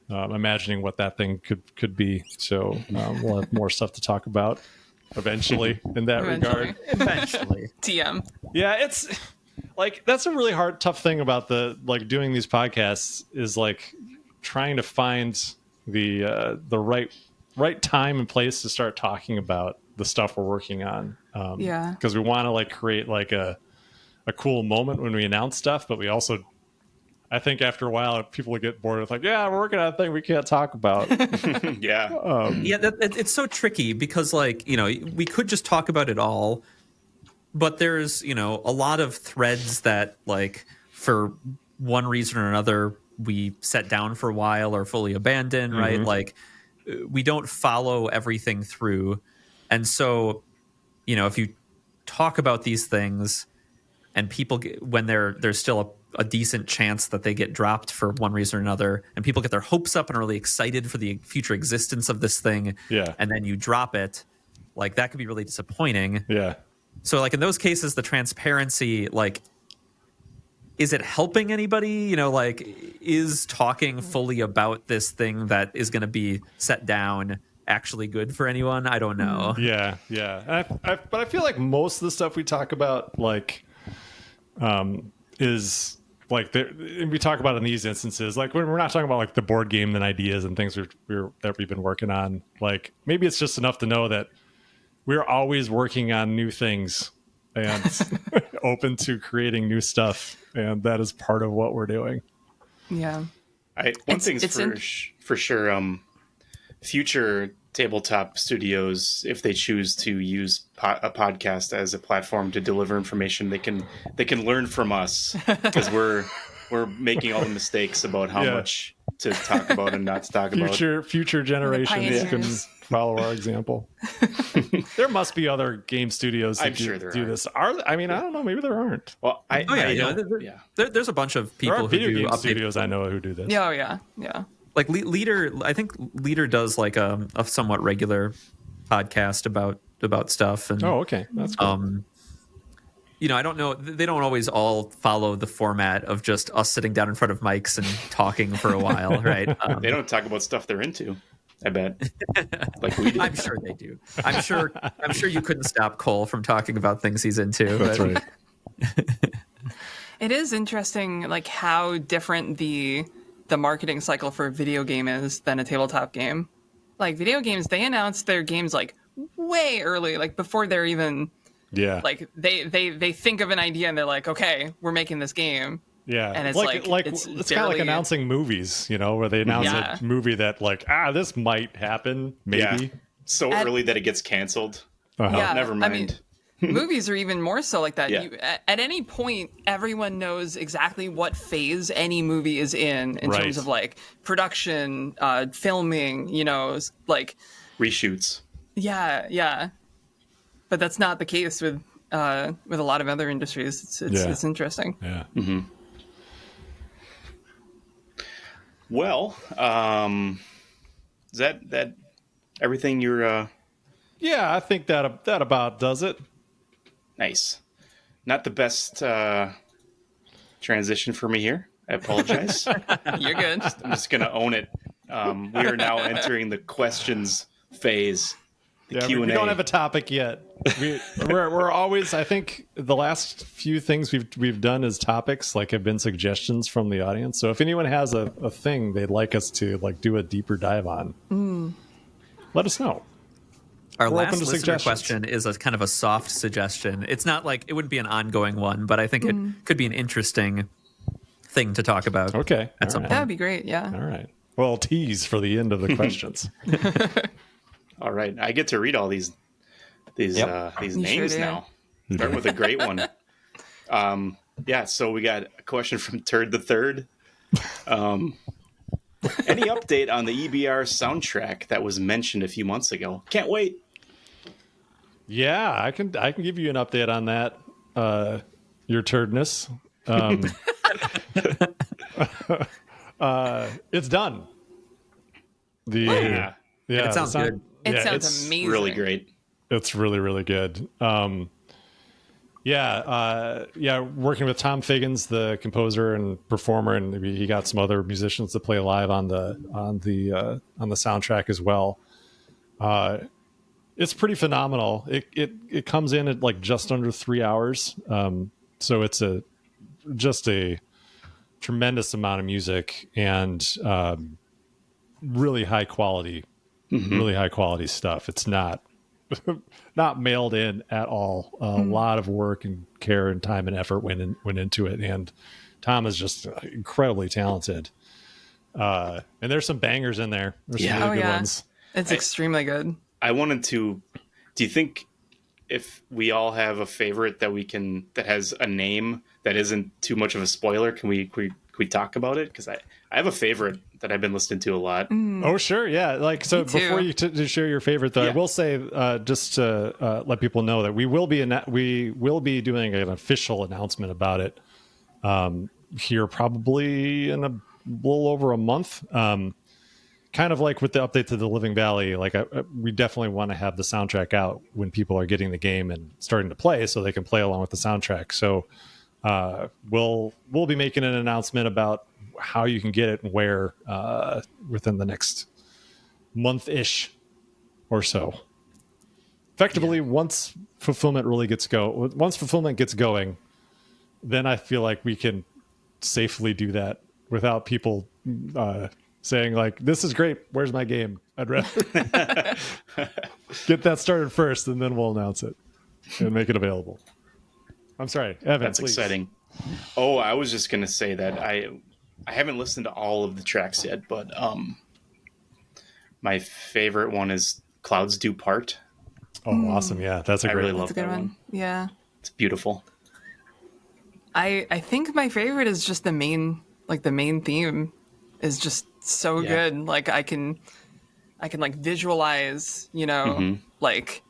Imagining what that thing could be. So we'll have more stuff to talk about eventually in that regard.
Eventually.
TM.
Yeah, like that's a really tough thing about doing these podcasts is like trying to find the right time and place to start talking about the stuff we're working on.
Yeah.
Because we want to like create like a cool moment when we announce stuff, but we also, I think after a while people would get bored with like, yeah, we're working on a thing we can't talk about.
Yeah.
Yeah, it's so tricky because, like, you know, we could just talk about it all, but there's, you know, a lot of threads that, like, for one reason or another, we set down for a while or fully abandon, right? Like, we don't follow everything through. And so, you know, if you talk about these things and people get, when there's still a decent chance that they get dropped for one reason or another, and people get their hopes up and are really excited for the future existence of this thing, and then you drop it, like that could be really disappointing.
Yeah.
So like in those cases, the transparency, like, is it helping anybody? You know, like, is talking fully about this thing that is going to be set down actually good for anyone? I don't know.
Yeah. But I feel like most of the stuff we talk about, like, is like we talk about in these instances, like when we're not talking about like the board game and ideas and things that we've been working on. Like maybe it's just enough to know that we're always working on new things and open to creating new stuff, and that is part of what we're doing.
Yeah.
One thing's for sure. Future tabletop studios, if they choose to use a podcast as a platform to deliver information, they can learn from us because we're making all the mistakes about how much to talk about and not to talk about.
Future generations can follow our example. There must be other game studios that do this. I mean, I don't know. Maybe there aren't.
Well,
There's a bunch of people
there are video
who do
game studios I know who do this.
Yeah.
Like Leader, I think Leader does like a somewhat regular podcast about stuff. And
okay, that's cool.
You know, I don't know. They don't always all follow the format of just us sitting down in front of mics and talking for a while, right?
They don't talk about stuff they're into, I bet. Like we do.
I'm sure they do. I'm sure you couldn't stop Cole from talking about things he's into.
That's right.
It is interesting, like how different the marketing cycle for a video game is than a tabletop game. Like video games, they announce their games like way early, like before they're even like they think of an idea and they're like, okay, we're making this game.
Yeah,
and it's
it's kind of like announcing movies, you know, where they announce a movie that like this might happen, maybe
so early that it gets canceled. Never mind.
I mean, movies are even more so like that.
Yeah.
At any point, everyone knows exactly what phase any movie is in terms of like production, filming, you know, like
reshoots.
Yeah. But that's not the case with a lot of other industries. It's interesting.
Yeah.
Mm-hmm. Well, is that everything you're?
Yeah, I think that about does it.
Nice. Not the best transition for me here. I apologize.
You're good.
I'm just going to own it. We are now entering the questions phase. The Q&A.
We don't have a topic yet. We're always. I think the last few things we've done as topics like have been suggestions from the audience. So if anyone has a thing they'd like us to like do a deeper dive on, let us know.
Our last listener question is a kind of a soft suggestion. It's not like it wouldn't be an ongoing one, but I think it could be an interesting thing to talk about.
Okay,
at some point.
That would be great. Yeah.
All right. Well, tease for the end of the questions.
All right, I get to read all these names now. Start with a great one. So we got a question from Turd the Third. Any update on the EBR soundtrack that was mentioned a few months ago? Can't wait.
Yeah, I can give you an update on that. Your turdness. It's done.
It sounds good.
It sounds amazing.
Really great.
It's really, really good. Working with Tom Figgins, the composer and performer, and he got some other musicians to play live on the soundtrack as well. It's pretty phenomenal. It comes in at like just under 3 hours. So it's just a tremendous amount of music and really high quality stuff. It's not not mailed in at all. A lot of work and care and time and effort went into it, and Tom is just incredibly talented. And there's some bangers in there. There's some really good ones.
It's extremely good.
I wanted to. Do you think if we all have a favorite that has a name that isn't too much of a spoiler, can we talk about it? Because I have a favorite that I've been listening to a lot.
Oh, sure. Yeah. Like, so before you to share your favorite, though, I will say, just to let people know that we will be doing an official announcement about it here probably in a little over a month. Kind of like with the update to the Living Valley, like we definitely want to have the soundtrack out when people are getting the game and starting to play, so they can play along with the soundtrack. So we'll be making an announcement about how you can get it and where within the next month-ish or so. Effectively, once fulfillment gets going, then I feel like we can safely do that without people saying like, "This is great. Where's my game?" I'd rather get that started first, and then we'll announce it and make it available. I'm sorry, Evan.
That's
please.
exciting. Oh, I was just gonna say that I haven't listened to all of the tracks yet, but my favorite one is "Clouds Do Part."
Oh, awesome! Yeah, that's a great.
I really
one.
love
That's a good
that
one. Yeah.
It's beautiful.
I think my favorite is just the main theme is just so good. Like I can like visualize, like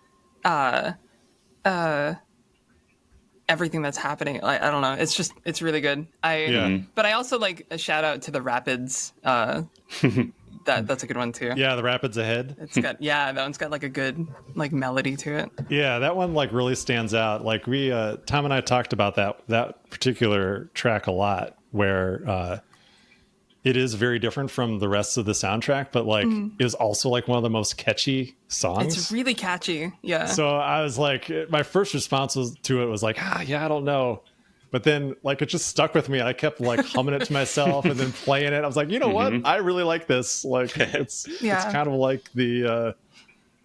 everything that's happening. I don't know. It's really good. But I also like a shout out to the Rapids. That's a good one too.
Yeah, the Rapids Ahead.
It's got that one's got like a good like melody to it.
Yeah, that one like really stands out. Like we Tom and I talked about that particular track a lot, where it is very different from the rest of the soundtrack, but like is also like one of the most catchy songs.
It's really catchy. Yeah.
So I was like, my first response was like, I don't know. But then like it just stuck with me. I kept like humming it to myself and then playing it. I was like, you know what? I really like this. Like it's kind of like the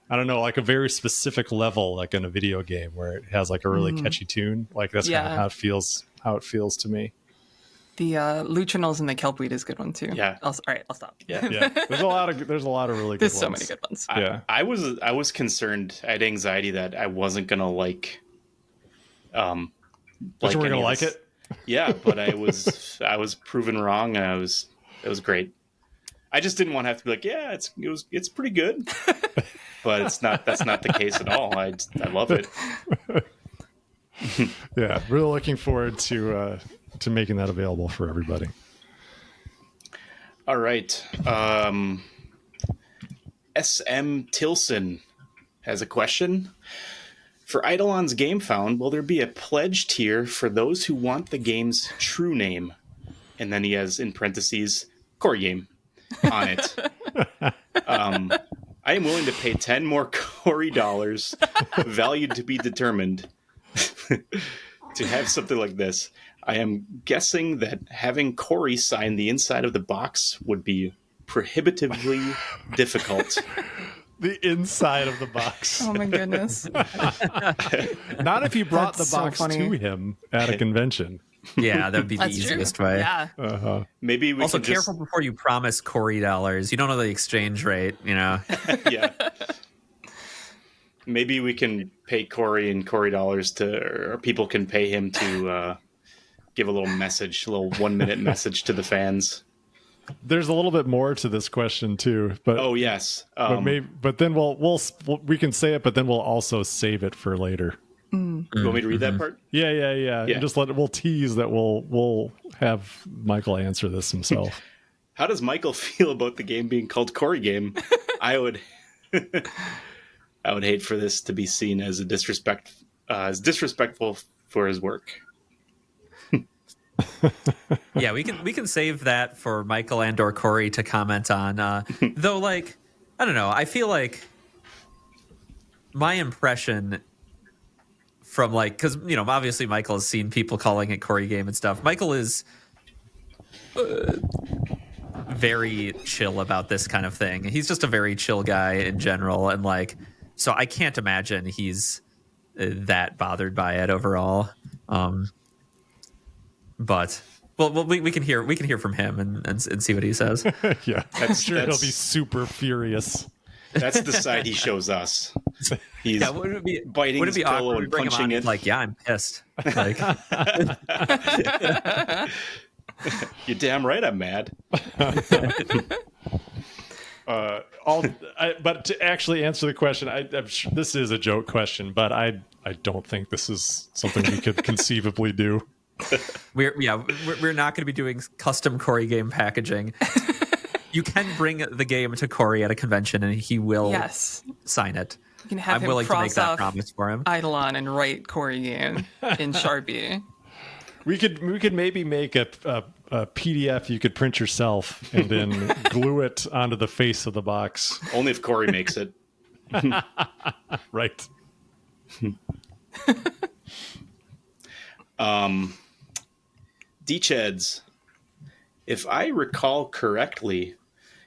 I don't know, like a very specific level, like in a video game where it has like a really catchy tune. Like that's kind of how it feels to me.
The Luchinals and the Kelpweed is a good one too.
Yeah.
All right, I'll stop.
Yeah.
Yeah. There's a lot of really good
There's
ones.
so many good ones.
I was concerned. I had anxiety that I wasn't gonna like.
But you weren't gonna like it.
Yeah, but I was proven wrong. And it was great. I just didn't want to have to be like, yeah, it's pretty good. But that's not the case at all. I love it.
Yeah, really looking forward to making that available for everybody.
All right. SM Tilson has a question. For Eidolon's Game Found, will there be a pledge tier for those who want the game's true name? And then he has, in parentheses, Cory Game on it. I am willing to pay 10 more Cory dollars, valued to be determined, to have something like this. I am guessing that having Cory sign the inside of the box would be prohibitively difficult.
The inside of the box.
Oh my goodness.
Not if you brought
That's
the box
so funny.
to him at a convention.
Yeah, that would be the
That's true.
easiest way.
Yeah.
Maybe we
Also,
can
careful before you promise Cory dollars. You don't know the exchange rate,
Yeah. Maybe we can pay Cory and Cory dollars or people can pay him to give a little 1-minute message to the fans.
There's a little bit more to this question too, but
Oh yes,
but then we can say it, but then we'll also save it for later.
You want me to read that part?
Yeah.
Yeah.
And just we'll tease that we'll have Michael answer this himself.
How does Michael feel about the game being called Cory Game? I would hate for this to be seen as as disrespectful for his work.
Yeah, we can save that for Michael and or Cory to comment on. Though, like, I don't know. I feel like my impression from like, because obviously Michael has seen people calling it Cory game and stuff. Michael is very chill about this kind of thing. He's just a very chill guy in general, and like, so I can't imagine he's that bothered by it overall. But well, we can hear from him and see what he says.
Yeah, I'm sure he'll be super furious.
That's the side he shows us. He's
would it be
biting his pillow and punching it.
Like, yeah, I'm pissed. Like,
you're damn right I'm mad.
But to actually answer the question, I'm sure this is a joke question, but I don't think this is something we could conceivably do.
We're not going to be doing custom Cory game packaging. You can bring the game to Cory at a convention, and he will sign it.
You can have
I'm
him
willing to make
cross
that
off
promise for him.
Eidolon and write Cory game in Sharpie.
We could maybe make a PDF you could print yourself and then glue it onto the face of the box.
Only if Cory makes it.
Right.
D-Cheds, if I recall correctly,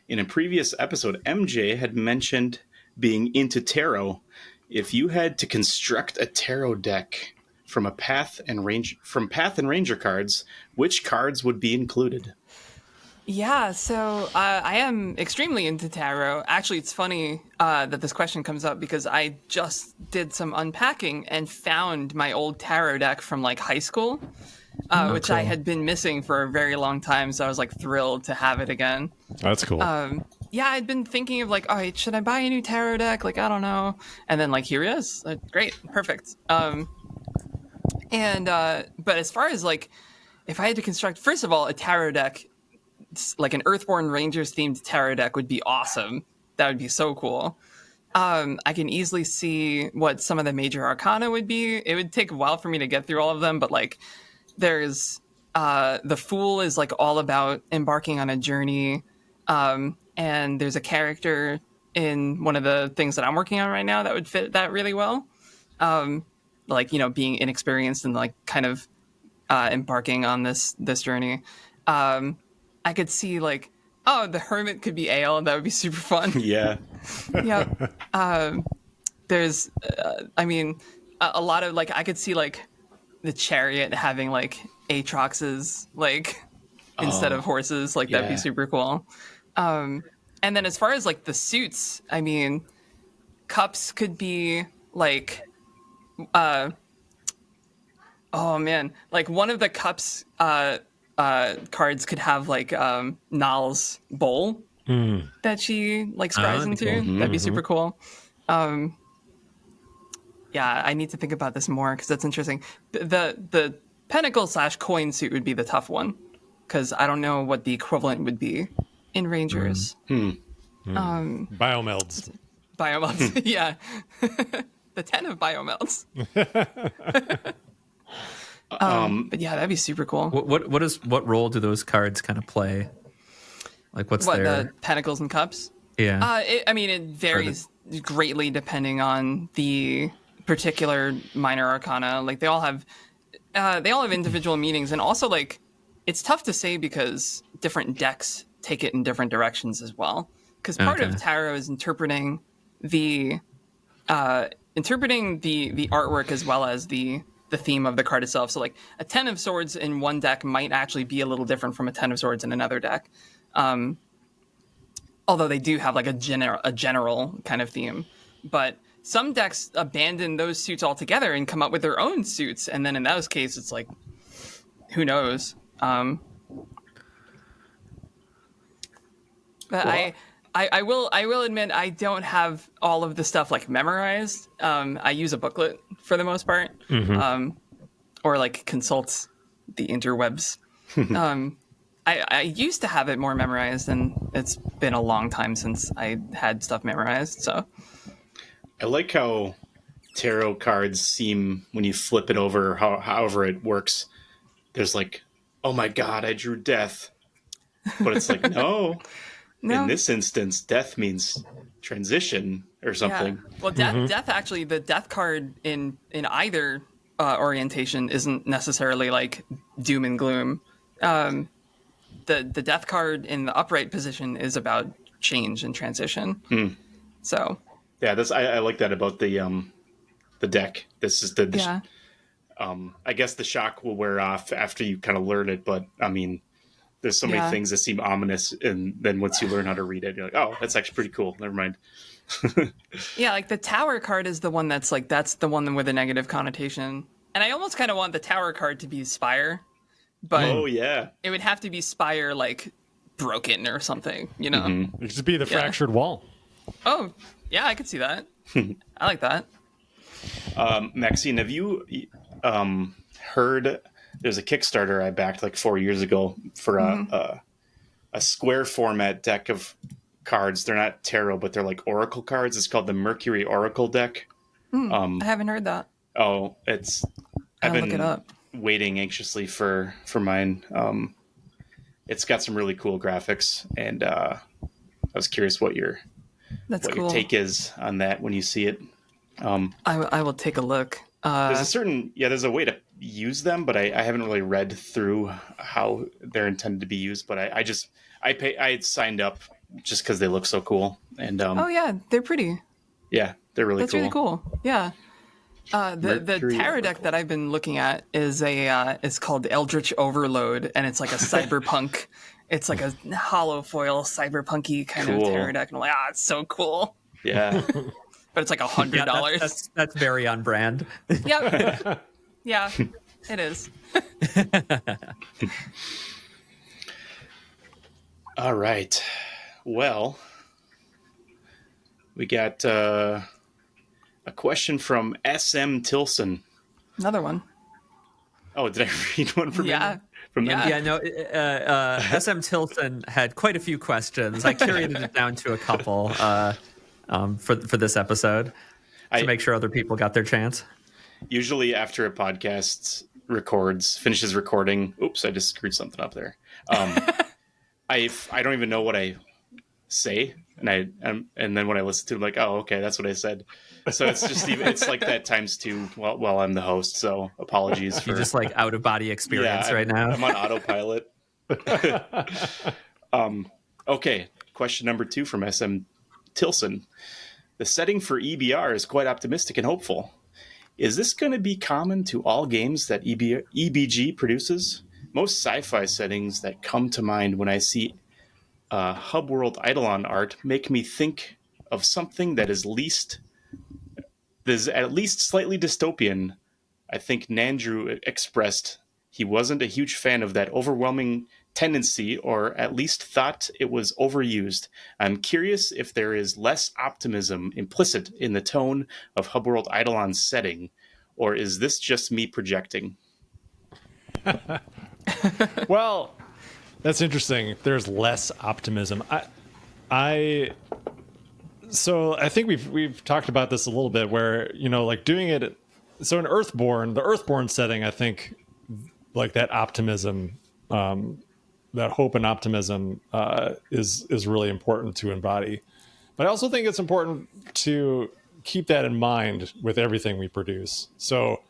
in a previous episode, MJ had mentioned being into tarot. If you had to construct a tarot deck from Path and Ranger cards, which cards would be included?
Yeah, so I am extremely into tarot. Actually, it's funny that this question comes up because I just did some unpacking and found my old tarot deck from like high school, which I had been missing for a very long time. So I was like thrilled to have it again.
That's cool.
Yeah, I'd been thinking of like, all right, should I buy a new tarot deck? Like, I don't know. And then like, here it is. Great, perfect. But as far as like, if I had to construct, first of all, a tarot deck, like an Earthborne Rangers themed tarot deck would be awesome. That would be so cool. I can easily see what some of the major arcana would be. It would take a while for me to get through all of them, but like there's the Fool is like all about embarking on a journey. And there's a character in one of the things that I'm working on right now that would fit that really well. Like, being inexperienced and like kind of embarking on this journey. I could see like, the Hermit could be Ale, and that would be super fun.
Yeah.
Yeah. There's, a lot of like, I could see like the Chariot having like Aatroxes, like instead of horses, like that'd be super cool. And then as far as like the suits, I mean, cups could be like, oh man, like one of the cups, cards could have like Nal's bowl that she like scries into. Cool. That'd be super cool. Yeah, I need to think about this more because that's interesting. The pentacle / coin suit would be the tough one because I don't know what the equivalent would be in Rangers.
Biomelds.
Biomelds, yeah. The 10 of biomelds. But yeah, that'd be super cool.
What role do those cards kind of play? Like what's their
the pentacles and cups?
Yeah.
It varies greatly depending on the particular minor arcana. Like they all have individual meanings, and also like it's tough to say because different decks take it in different directions as well. Because part of tarot is interpreting the artwork as well as the theme of the card itself. So like a 10 of swords in one deck might actually be a little different from a 10 of swords in another deck. Although they do have like a general kind of theme. But some decks abandon those suits altogether and come up with their own suits. And then in those cases, it's like, who knows? But well, I will admit I don't have all of the stuff like memorized. I use a booklet for the most part, or like consult the interwebs. I used to have it more memorized, and it's been a long time since I had stuff memorized. So
I like how tarot cards seem when you flip it over, however it works. There's like, oh my god, I drew death, but it's like no. In this instance, death means transition or something.
Yeah. Well, death actually, the death card in either orientation isn't necessarily like doom and gloom. The death card in the upright position is about change and transition. So
Yeah, I like that about the deck. This is the
yeah,
I guess the shock will wear off after you kind of learn it, but I mean, there's so many
Yeah.
things that seem ominous, and then once you learn how to read it, you're like, oh, that's actually pretty cool. Never mind.
yeah. Like the tower card is the one that's the one with a negative connotation, and I almost kind of want the tower card to be Spire, but
Oh yeah,
it would have to be Spire like broken or something, you know?
It could just be the fractured wall.
Oh, yeah, I could see that. I like that.
Maxine, have you heard? There's a Kickstarter I backed like 4 years ago for a square format deck of cards. They're not tarot, but they're like oracle cards. It's called the Mercury Oracle deck.
I haven't heard that.
Oh, I've
I'll look it
been
up.
waiting anxiously for mine. It's got some really cool graphics, and I was curious what your
That's
your
cool.
take is on that when you see it.
I will take a look.
There's a way to use them, but I haven't really read through how they're intended to be used. But I signed up just because they look so cool, and
Oh yeah, they're pretty.
yeah, they're really
That's
cool.
really cool. Yeah. The
Mercury
tarot deck
Oracle.
that I've been looking at is it's called Eldritch Overload, and it's like a cyberpunk. It's like a hollow foil cyberpunky kind of
Cool.
tarot deck, and I'm like, it's so cool.
Yeah,
But it's like
Yeah,
$100.
that's very on brand.
Yep. Yeah, it is.
all right. Well, we got a question from SM Tilson.
Another one.
Oh, did I read one from
Yeah.
him? From them?
Yeah.
Yeah, no, SM Tilson had quite a few questions. I curated it down to a couple for this episode to make sure other people got their chance.
Usually after a podcast finishes recording. Oops, I just screwed something up there. I don't even know what I say, and then when I listen to it, I'm like, oh, okay, that's what I said. So it's just it's like that times two. While I'm the host, so apologies for
You just like out of body experience right now.
I'm on autopilot. Okay, question number 2 from SM Tilson. The setting for EBR is quite optimistic and hopeful. Is this going to be common to all games that EBG produces? Most sci-fi settings that come to mind when I see Hub World Eidolon art make me think of something that is at least slightly dystopian. I think Nandrew expressed he wasn't a huge fan of that overwhelming tendency, or at least thought it was overused. I'm curious if there is less optimism implicit in the tone of Hub World Eidolon's setting, or is this just me projecting?
Well, that's interesting. There's less optimism. So I think we've talked about this a little bit, where like doing it. So in Earthborne, the Earthborne setting, I think like that optimism, that hope and optimism is really important to embody. But I also think it's important to keep that in mind with everything we produce. So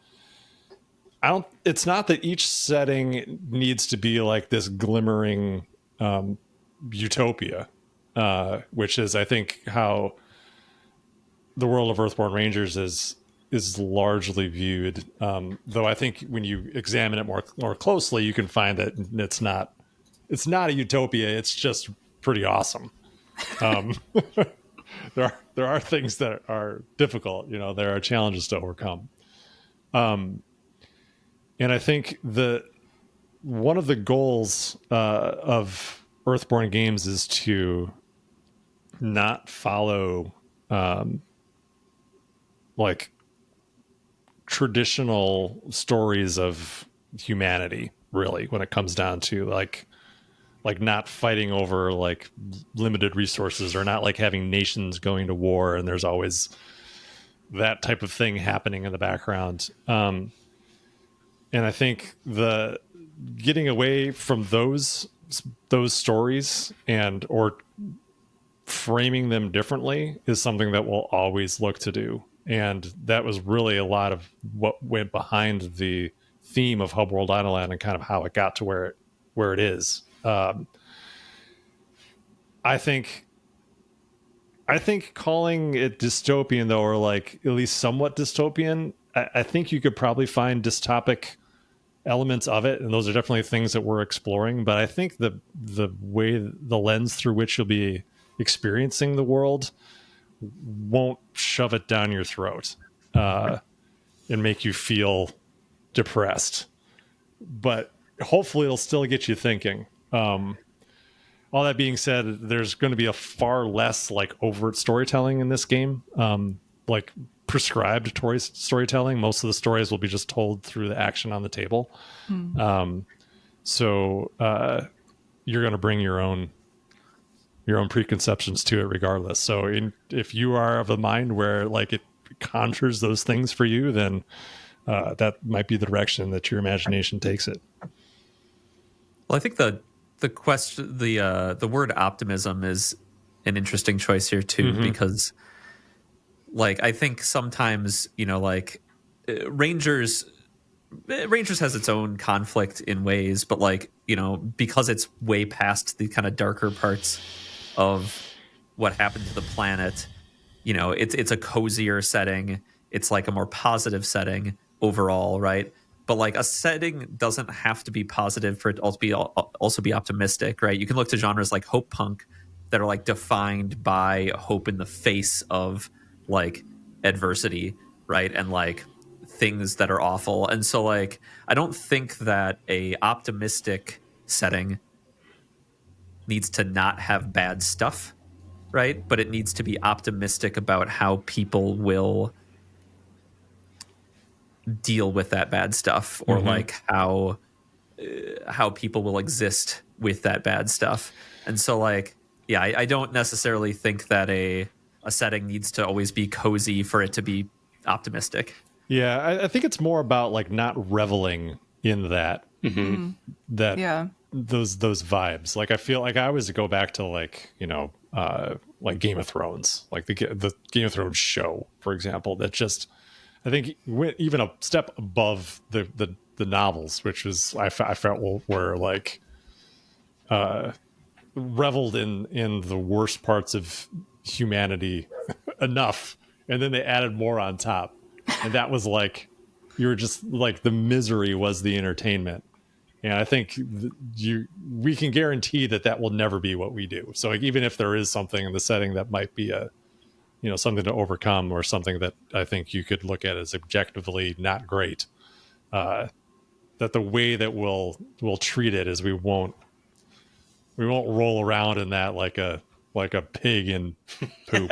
it's not that each setting needs to be like this glimmering utopia, which is, I think, how the world of Earthborne Rangers is largely viewed. Though I think when you examine it more closely, you can find that it's not a utopia. It's just pretty awesome. There are things that are difficult. There are challenges to overcome. And I think one of the goals of Earthborne Games is to not follow like traditional stories of humanity, really, when it comes down to like not fighting over like limited resources, or not like having nations going to war and there's always that type of thing happening in the background. And I think the getting away from those stories or framing them differently is something that we'll always look to do. And that was really a lot of what went behind the theme of Hub World Autoland and kind of how it got to where it is. I think calling it dystopian, though, or like at least somewhat dystopian, I think you could probably find dystopic elements of it, and those are definitely things that we're exploring. But I think the lens through which you'll be experiencing the world won't shove it down your throat and make you feel depressed. But hopefully it'll still get you thinking. All that being said, there's going to be a far less like overt storytelling in this game, like prescribed storytelling. Most of the stories will be just told through the action on the table. So you're going to bring your own preconceptions to it regardless. So if you are of a mind where like it conjures those things for you, then that might be the direction that your imagination takes it.
Well, I think the question, the word optimism is an interesting choice here too, because like I think sometimes, you know, like Rangers has its own conflict in ways, but like, you know, because it's way past the kind of darker parts of what happened to the planet, you know, it's a cozier setting. It's like a more positive setting overall, right? But like a setting doesn't have to be positive for it to also be optimistic, right? You can look to genres like hope punk that are like defined by hope in the face of like adversity, right? And like things that are awful. And so like I don't think that a optimistic setting needs to not have bad stuff, right? But it needs to be optimistic about how people will deal with that bad stuff, or like how people will exist with that bad stuff. And so like, yeah, I don't necessarily think that a setting needs to always be cozy for it to be optimistic.
Yeah, I think it's more about like not reveling in that those vibes. Like I feel like I always go back to like, you know, like Game of Thrones, like the Game of Thrones show, for example, that just I think went even a step above the novels, which was I felt were like reveled in the worst parts of humanity enough, and then they added more on top, and that was like you were just like the misery was the entertainment. And I think we can guarantee that will never be what we do. So like, even if there is something in the setting that might be something to overcome, or something that I think you could look at as objectively not great, that the way that we'll treat it is we won't roll around in that like a pig in poop.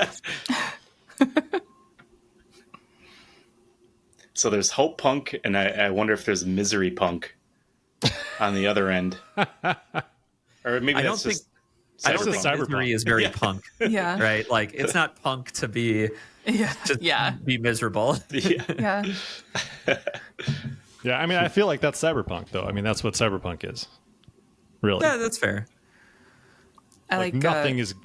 So there's hope punk, and I wonder if there's misery punk on the other end, or maybe
I
that's
don't
just.
I don't think
cyberpunk.
misery is very punk,
Yeah.
right? Like it's not punk to be just be miserable.
Yeah.
Yeah, I mean, I feel like that's cyberpunk, though. I mean, that's what cyberpunk is, really.
Yeah, that's fair.
I like
nothing is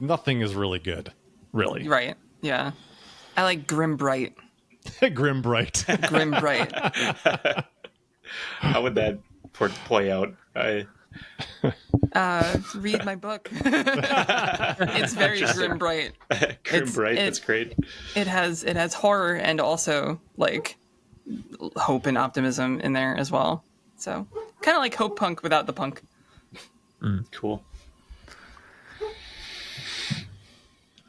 really good, really.
Right. Yeah. I like Grim Bright.
Grim Bright.
Grim Bright.
How would that play out?
Read my book. It's very Grim Bright.
Grim Bright. That's great.
It has horror and also like hope and optimism in there as well. So kind of like hope punk without the punk.
Cool.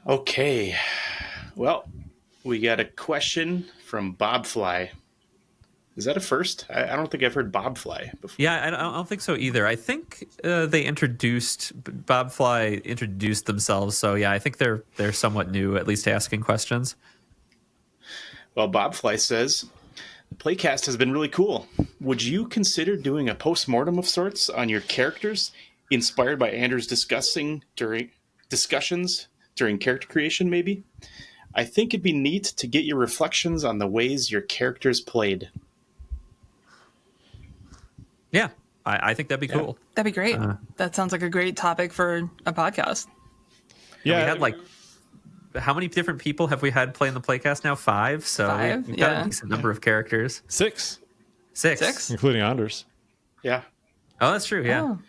Okay. Well, we got a question from Bobfly. Is that a first? I don't think I've heard Bobfly before.
Yeah, I don't think so either. I think Bobfly introduced themselves. So yeah, I think they're somewhat new, at least asking questions.
Well, Bobfly says, the playcast has been really cool. Would you consider doing a post-mortem of sorts on your characters, inspired by Andrew's discussions during character creation, maybe? I think it'd be neat to get your reflections on the ways your characters played.
Yeah, I think that'd be cool.
That'd be great. That sounds like a great topic for a podcast.
Yeah, we had like how many different people have we had playing the playcast now? 5. So
Five?
we've got
Yeah.
a decent number of characters.
6,
6.
Six?
including Anders.
Yeah.
Oh, that's true. Yeah.
Oh.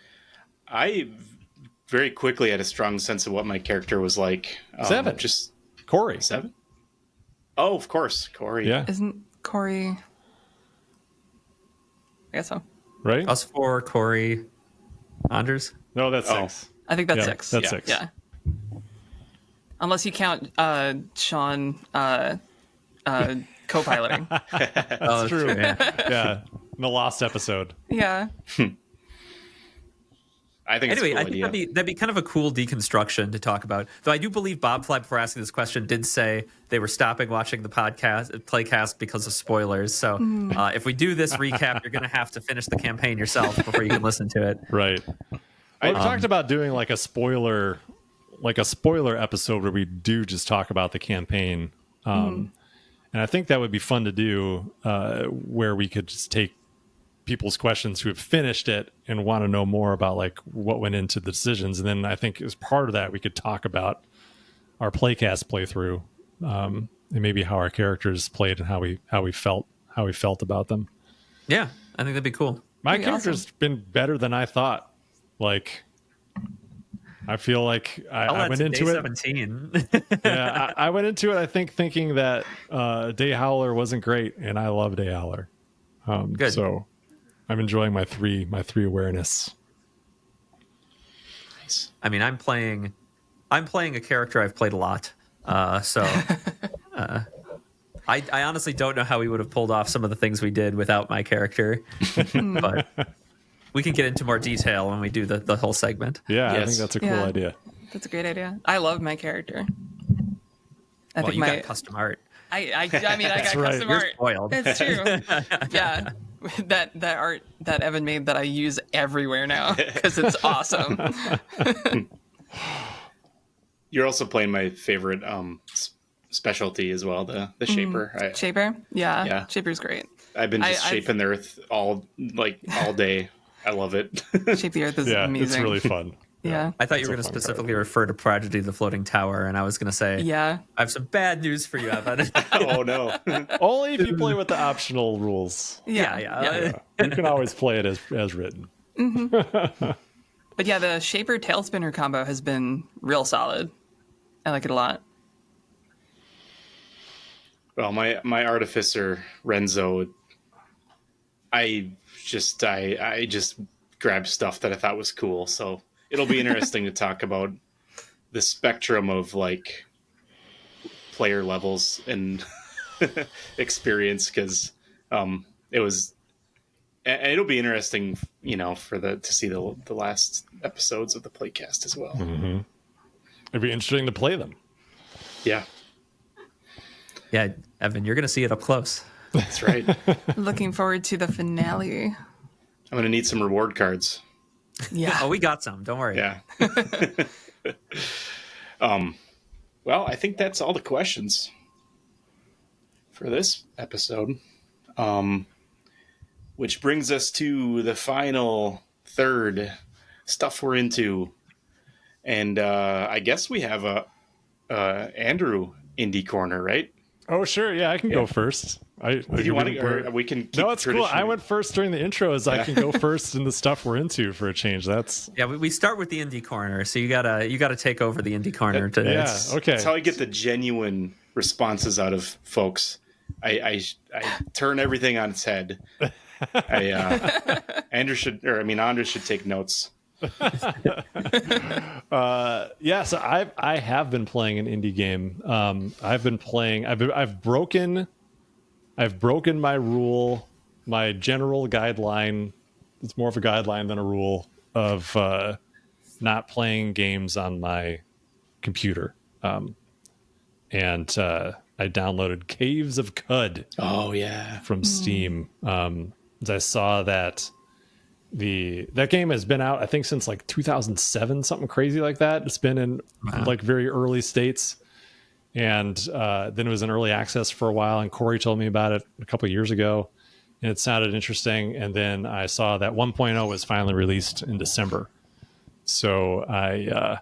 I very quickly had a strong sense of what my character was like.
7.
Just
Cory.
7? Oh, of course. Cory.
Yeah.
Isn't Cory? I guess so.
Right?
Us 4, Cory, Anders.
No, that's
Oh.
6.
I think that's
Yeah,
6.
that's
Yeah.
6.
Yeah. Unless you count Sean co-piloting.
Oh,
True.
Yeah.
Yeah. In the lost episode.
Yeah.
I think
Anyway,
it's a
I
cool
think
idea.
that'd be kind of a cool deconstruction to talk about. Though I do believe Bobfly, before asking this question, did say they were stopping watching the playcast because of spoilers. So if we do this recap, you're going to have to finish the campaign yourself before you can listen to it.
Right. Well, we talked about doing like a spoiler episode where we do just talk about the campaign. And I think that would be fun to do, where we could just take people's questions who have finished it and want to know more about like what went into the decisions. And then I think as part of that, we could talk about our playcast playthrough, and maybe how our characters played and how we felt about them.
Yeah, I think that'd be cool.
My
Pretty
character's been better than I thought. Like, I feel like I went into it.
17.
Yeah, I went into it. I think thinking that Day Howler wasn't great, and I love Day Howler.
Good.
So I'm enjoying my three awareness.
Nice.
I mean, I'm playing a character I've played a lot. So I honestly don't know how we would have pulled off some of the things we did without my character. But we can get into more detail when we do the whole segment.
Yeah, I
Yes.
think that's a cool
Yeah.
idea.
That's a great idea. I love my character. I
Well,
think
you
my
got custom art.
I mean I got
right.
custom
You're
art.
spoiled.
It's true. Yeah. That art that Evan made that I use everywhere now because it's awesome.
You're also playing my favorite specialty as well, the shaper.
Shaper? Yeah.
Yeah.
Shaper's great.
I've been just
I've-
shaping the earth all day. I love it.
Shape the Earth is
Yeah,
amazing.
it's really fun.
Yeah.
I thought you were going
It's
to
a fun
specifically refer to Prodigy the Floating Tower, and I was going to say,
Yeah.
I have some bad news for you, Evan.
Oh no.
Only if you play with the optional rules.
yeah.
You can always play it as written.
But yeah, the Shaper Tailspinner combo has been real solid. I like it a lot.
Well, my artificer Renzo, I just grabbed stuff that I thought was cool. So it'll be interesting to talk about the spectrum of like player levels and experience, because it was, and it'll be interesting, for to see the last episodes of the playcast as well.
It'd be interesting to play them.
Yeah,
Yeah, Evan, you're going to see it up close.
that's right.
Looking forward to the finale.
I'm gonna need some reward cards.
Yeah.
Oh, we got some. Don't worry.
Yeah. Well, I think that's all the questions for this episode. Which brings us to the final third, stuff we're into. And I guess we have a Andrew indie corner, right?
Oh, sure. Yeah, I can go first.
Do you want to, or we can keep
No, it's cool.
tradition-
I went first during the intro, as I can go first in the stuff we're into for a change. That's
Yeah, we start with the indie corner, so you gotta take over the indie corner today.
yeah. Okay.
That's how I get the genuine responses out of folks. I turn everything on its head. Andrew should take notes.
Yeah, so I have been playing an indie game. I've broken my rule, my general guideline. It's more of a guideline than a rule of not playing games on my computer. And I downloaded Caves of Cud
Oh yeah.
from Steam. As I saw that that game has been out, I think, since like 2007, something crazy like that. It's been in like very early states, and then it was in early access for a while. And Cory told me about it a couple of years ago, and it sounded interesting. And then I saw that 1.0 was finally released in December, so I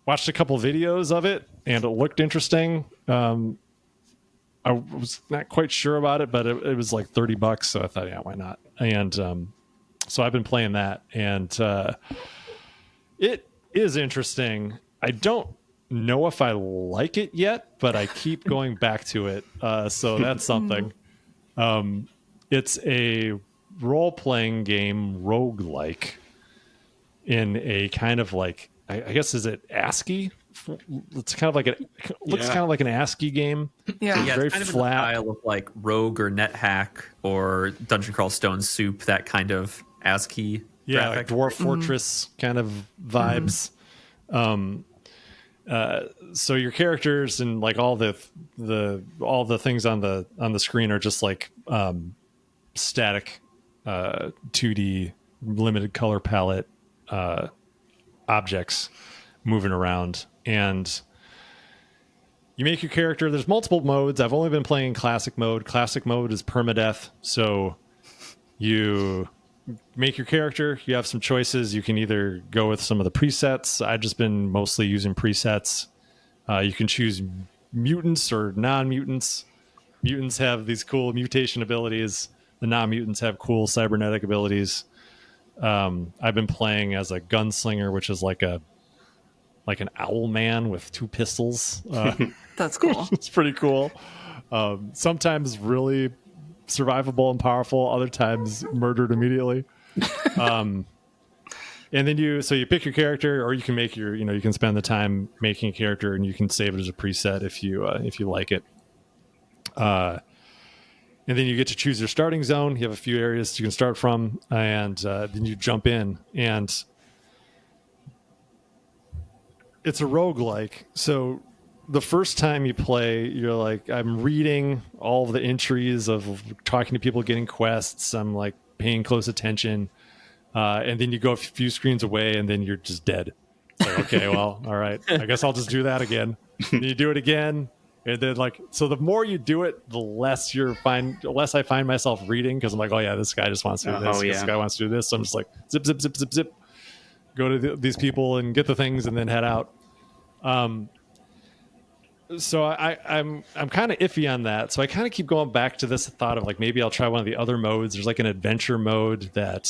watched a couple videos of it, and it looked interesting. I was not quite sure about it, but it was like $30, so I thought, yeah, why not? And so I've been playing that, and it is interesting. I don't know if I like it yet, but I keep going back to it, so that's something. It's a role-playing game, roguelike, in a kind of like, I guess, is it ASCII? It's kind of like looks kind of like an ASCII game.
Yeah.
Yeah,
very
it's kind of
flat.
in the style of like Rogue or NetHack or Dungeon Crawl Stone Soup, that kind of ASCII
Like
graphic.
Dwarf Fortress kind of vibes. So your characters and like all the things on the screen are just like static 2D limited color palette objects moving around, and you make your character. There's multiple modes. I've only been playing classic mode. Classic mode is permadeath, so you make your character. You have some choices. You can either go with some of the presets. I've just been mostly using presets. You can choose mutants or non-mutants. Mutants have these cool mutation abilities. The non-mutants have cool cybernetic abilities. I've been playing as a gunslinger, which is like an owl man with 2 pistols.
That's cool.
It's pretty cool. Sometimes really survivable and powerful. Other times murdered immediately. And then you pick your character, or you can make you can spend the time making a character, and you can save it as a preset if you like it. And then you get to choose your starting zone. You have a few areas you can start from, and then you jump in. And it's a roguelike. So the first time you play, you're like, I'm reading all of the entries of talking to people, getting quests. I'm like paying close attention. And then you go a few screens away, and then you're just dead. It's like, okay, well, all right. I guess I'll just do that again. Then you do it again. And then so the more you do it, the less I find myself reading, because I'm like, oh yeah, this guy just wants to do this. This guy wants to do this. So I'm just like zip, zip, zip, zip, zip. Go to these people and get the things, and then head out. So I'm kind of iffy on that. So I kind of keep going back to this thought of like, maybe I'll try one of the other modes. There's like an adventure mode that,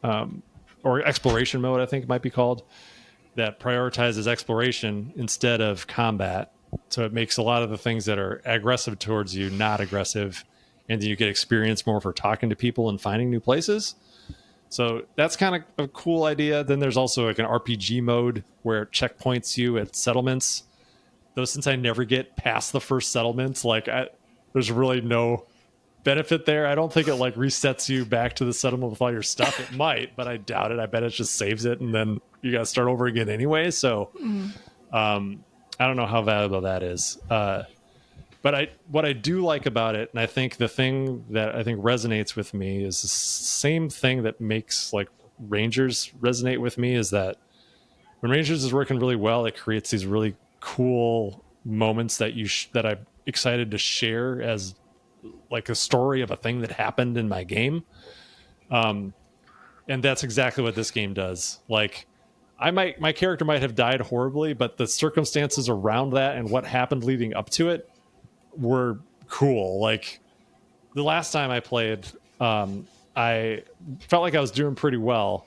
or exploration mode, I think it might be called, that prioritizes exploration instead of combat. So it makes a lot of the things that are aggressive towards you not aggressive, and then you get experience more for talking to people and finding new places. So that's kind of a cool idea. Then there's also like an RPG mode where it checkpoints you at settlements. Though since I never get past the first settlements, there's really no benefit there. I don't think it like resets you back to the settlement with all your stuff. It might, but I doubt it. I bet it just saves it, and then you got to start over again anyway. So I don't know how valuable that is. But what I do like about it, and I think the thing that I think resonates with me is the same thing that makes like Rangers resonate with me, is that when Rangers is working really well, it creates these really cool moments that that I'm excited to share as like a story of a thing that happened in my game. And that's exactly what this game does. Like my character might have died horribly, but the circumstances around that and what happened leading up to it were cool. Like the last time I played, I felt like I was doing pretty well.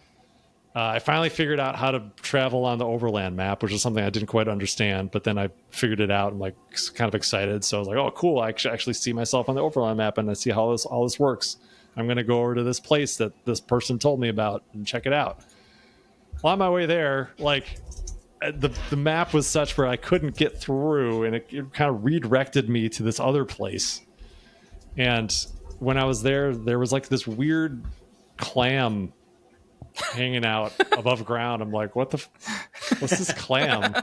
I finally figured out how to travel on the overland map, which is something I didn't quite understand, but then I figured it out and like kind of excited. So I was like, oh, cool. I actually see myself on the overland map, and I see how all this works. I'm going to go over to this place that this person told me about and check it out. Well, on my way there, like the map was such where I couldn't get through, and it kind of redirected me to this other place. And when I was there was like this weird clam hanging out above ground. I'm like, what's this clam?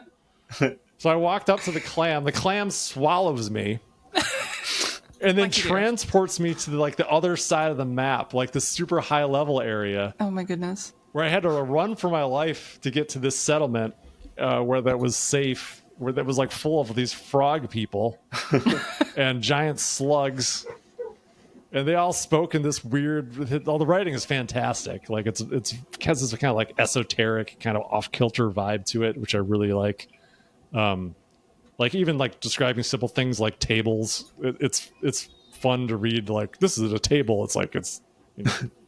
So I walked up to the clam. The clam swallows me and then transports me to the other side of the map, like the super high level area.
Oh my goodness.
Where I had to run for my life to get to this settlement where that was safe, where that was like full of these frog people and giant slugs. And they all spoke in this weird. All the writing is fantastic. Like it has this kind of like esoteric, kind of off kilter vibe to it, which I really like. Like even like describing simple things like tables. It's fun to read. Like this is a table. It's like it's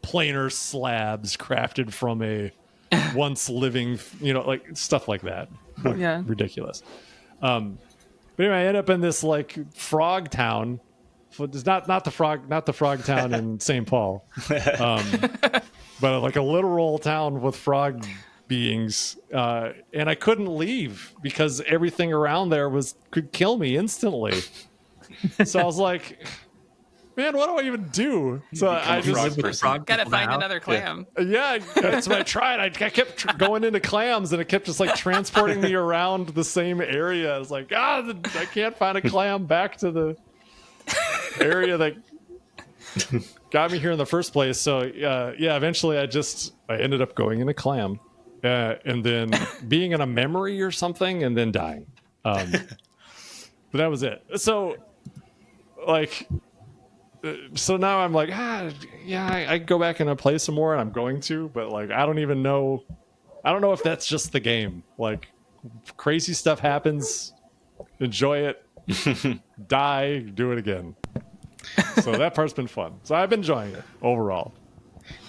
planar slabs crafted from a once living, like stuff like that.
Yeah.
Ridiculous. But anyway, I end up in this like frog town. It's not the frog town in St. Paul, but like a literal town with frog beings, and I couldn't leave because everything around there could kill me instantly. So I was like, man, what do I even do? So I just
Gotta find another clam.
yeah, that's what I tried. I kept going into clams, and it kept just like transporting me around the same area. I was like, I can't find a clam back to the area that got me here in the first place. So eventually I ended up going in a clam, and then being in a memory or something, and then dying. But that was it. So like. So now I'm like, I go back and I play some more, and I'm going to, but like I don't know if that's just the game. Like crazy stuff happens, enjoy it, die, do it again. So that part's been fun. So I've been enjoying it overall.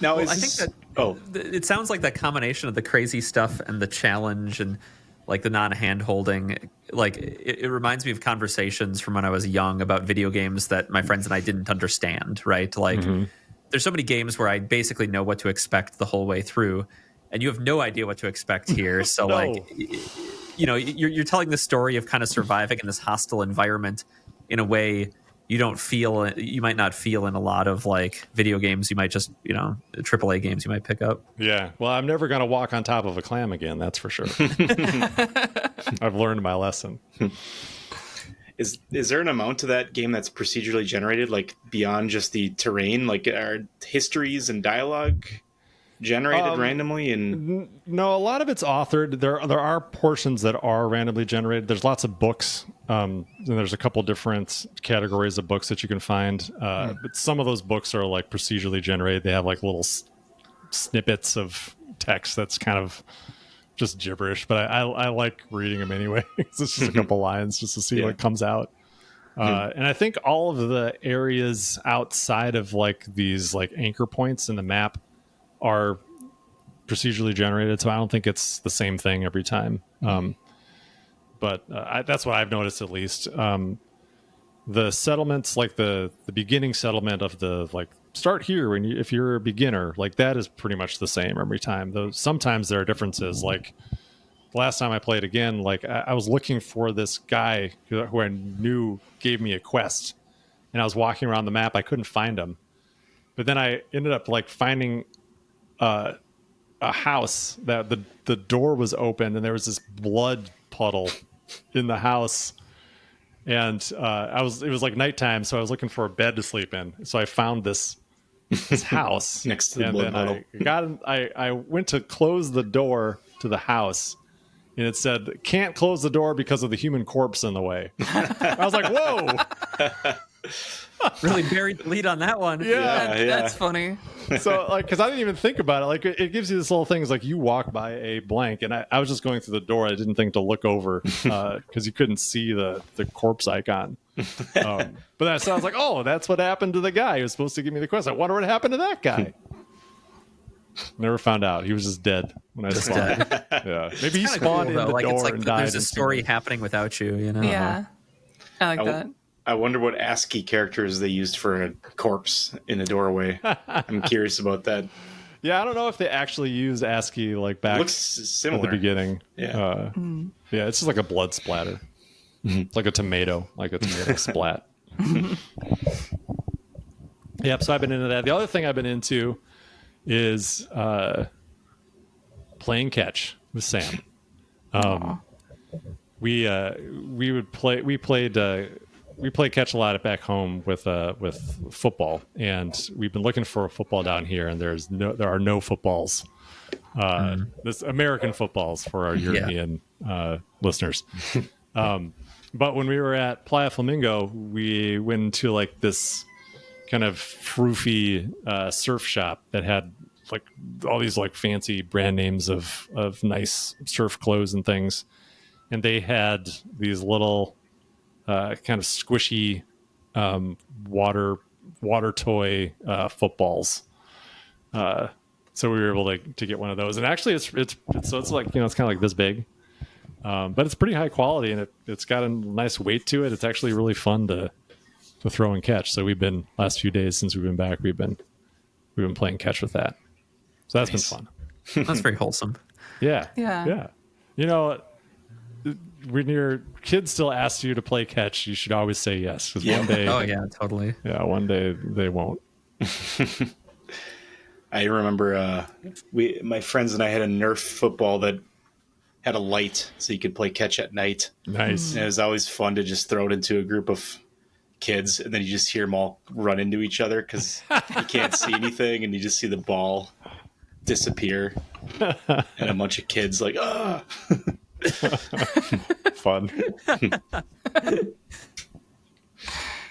Now,
I think that it sounds like that combination of the crazy stuff and the challenge and like the non-hand holding, like it reminds me of conversations from when I was young about video games that my friends and I didn't understand, right? Like there's so many games where I basically know what to expect the whole way through, and you have no idea what to expect here. So
No.
like, you're telling the story of kind of surviving in this hostile environment in a way you might not feel in a lot of like video games. You might just, AAA games you might pick up.
Yeah. Well, I'm never going to walk on top of a clam again. That's for sure. I've learned my lesson.
Is there an amount to that game that's procedurally generated, like beyond just the terrain? Like are histories and dialogue generated randomly? And
no, a lot of it's authored. There are portions that are randomly generated. There's lots of books. And there's a couple different categories of books that you can find. But some of those books are like procedurally generated. They have like little snippets of text that's kind of just gibberish. But I like reading them anyway. It's just a couple lines just to see what comes out. And I think all of the areas outside of like these like anchor points in the map are procedurally generated, so I don't think it's the same thing every time. But that's what I've noticed, at least. The settlements, like the beginning settlement of the like start here if you're a beginner, like that is pretty much the same every time. Though sometimes there are differences. Like the last time I played again, like I was looking for this guy who I knew gave me a quest, and I was walking around the map. I couldn't find him, but then I ended up like finding a house that the door was open, and there was this blood puddle in the house, and it was like nighttime, so I was looking for a bed to sleep in. So I found this house
next to the blood puddle.
I went to close the door to the house, and it said can't close the door because of the human corpse in the way. I was like, whoa.
Really buried the lead on that one.
Yeah.
That's funny.
So like, because I didn't even think about it, like it gives you this little thing. It's like you walk by a blank, and I was just going through the door. I didn't think to look over because you couldn't see the corpse icon. But so I was like, oh, that's what happened to the guy who was supposed to give me the quest. I wonder what happened to that guy. Never found out. He was just dead when I spawned. Yeah, maybe he spawned in the door
it's like
and died.
There's a story happening without you.
Yeah, I like that.
I wonder what ASCII characters they used for a corpse in a doorway. I'm curious about that.
Yeah, I don't know if they actually use ASCII like back
Looks similar
at the beginning.
Yeah.
Yeah, it's just like a blood splatter. It's like a tomato splat. Yep, so I've been into that. The other thing I've been into is playing catch with Sam. We play catch a lot back home with football, and we've been looking for a football down here, and there are no footballs. This American footballs for our European listeners. But when we were at Playa Flamingo, we went into like this kind of froofy surf shop that had like all these like fancy brand names of nice surf clothes and things. and they had these little kind of squishy water toy footballs. So we were able to get one of those, and actually it's like, it's kind of like this big, but it's pretty high quality, and it's got a nice weight to it. It's actually really fun to throw and catch. So last few days since we've been back, we've been playing catch with that. So that's been fun.
That's very wholesome.
Yeah.
Yeah.
When your kid still asks you to play catch, you should always say yes, because one day,
Oh yeah, totally.
one day they won't.
I remember my friends and I had a Nerf football that had a light so you could play catch at night.
Nice.
And it was always fun to just throw it into a group of kids, and then you just hear them all run into each other because you can't see anything, and you just see the ball disappear, and a bunch of kids like, ah.
Fun.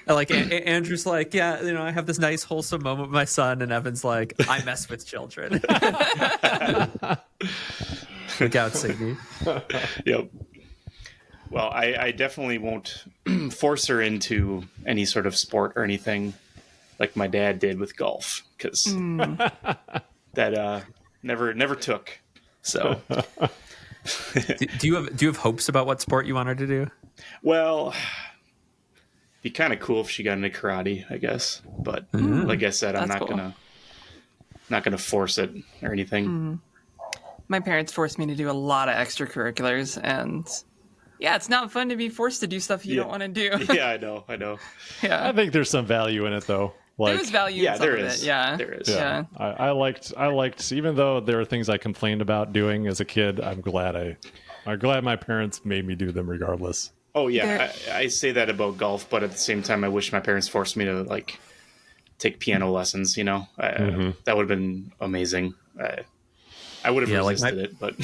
Like Andrew's like, yeah, I have this nice wholesome moment with my son, and Evan's like, I mess with children. Look out, Siggy.
Yep. Well, I definitely won't force her into any sort of sport or anything like my dad did with golf, because that never took. So,
do you have hopes about what sport you want her to do?
well, be kind of cool if she got into karate, I guess. But like I said, I'm
That's
not
cool.
gonna force it or anything.
My parents forced me to do a lot of extracurriculars, and yeah, it's not fun to be forced to do stuff you don't want to do.
Yeah, I know.
Yeah.
I think there's some value in it, though.
There was value in some
there
of
is.
it. Yeah.
There is.
Yeah.
I liked, even though there were things I complained about doing as a kid, I'm glad my parents made me do them regardless.
Oh yeah, I say that about golf, but at the same time, I wish my parents forced me to take piano lessons. That would have been amazing. I would have resisted it, but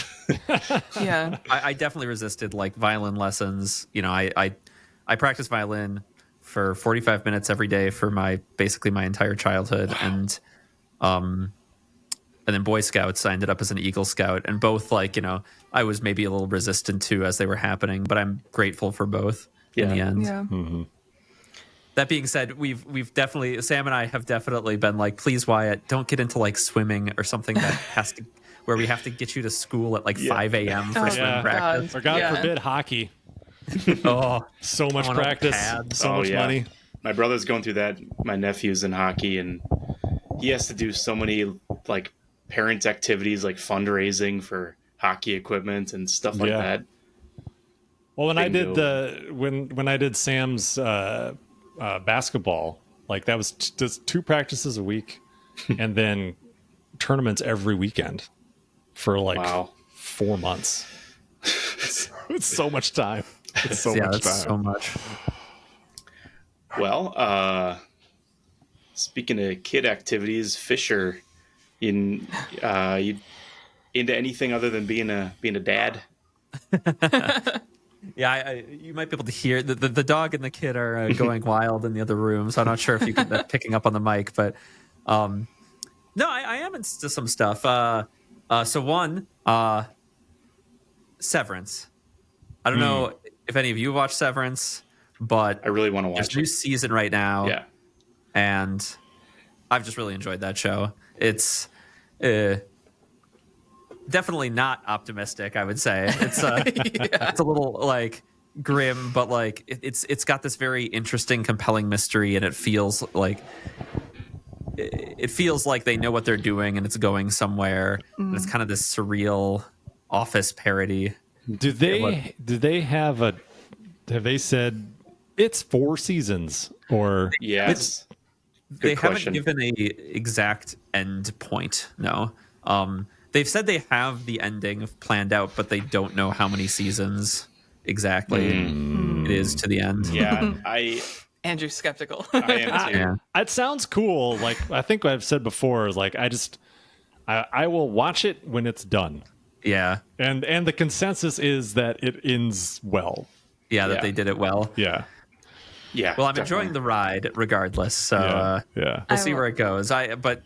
Yeah.
I definitely resisted violin lessons. I practiced violin for 45 minutes every day for basically my entire childhood. Wow. And then Boy Scouts, I ended up as an Eagle Scout, and both I was maybe a little resistant to as they were happening, but I'm grateful for both in the end.
Yeah.
That being said, we've definitely, Sam and I have definitely been please Wyatt, don't get into swimming or something that where we have to get you to school at 5 a.m. for swim practice.
Or God forbid hockey.
Oh,
So much practice, so much money.
My brother's going through that. My nephew's in hockey, and he has to do so many parent activities, like fundraising for hockey equipment and stuff like that.
Well, when I did Sam's basketball, that was just 2 practices a week, and then tournaments every weekend for 4 months. It's so much time. It's so much time.
So much.
Well, speaking of kid activities, Fisher, you into anything other than being a dad?
Yeah, you might be able to hear the dog and the kid are going wild in the other room, so I'm not sure if you can picking up on the mic, but no, I am into some stuff. So one, Severance. I don't know if any of you watch Severance, but
I really want to watch
there's a new season right now.
Yeah.
And I've just really enjoyed that show. It's definitely not optimistic, I would say. It's it's a little grim, but it's got this very interesting, compelling mystery, and it feels like they know what they're doing and it's going somewhere. And it's kind of this surreal Office parody.
Do they have they said it's 4 seasons or
yes?
They haven't given a exact end point. No. They've said they have the ending planned out, but they don't know how many seasons exactly it is to the end.
Yeah,
Andrew's skeptical.
I am too.
Yeah.
It sounds cool. I think what I've said before is I will watch it when it's done.
Yeah.
And the consensus is that it ends well.
Yeah, that
Yeah.
they did it well.
Yeah.
Yeah.
Well, I'm
definitely.
enjoying the ride regardless. So
Yeah.
we'll see where it goes. But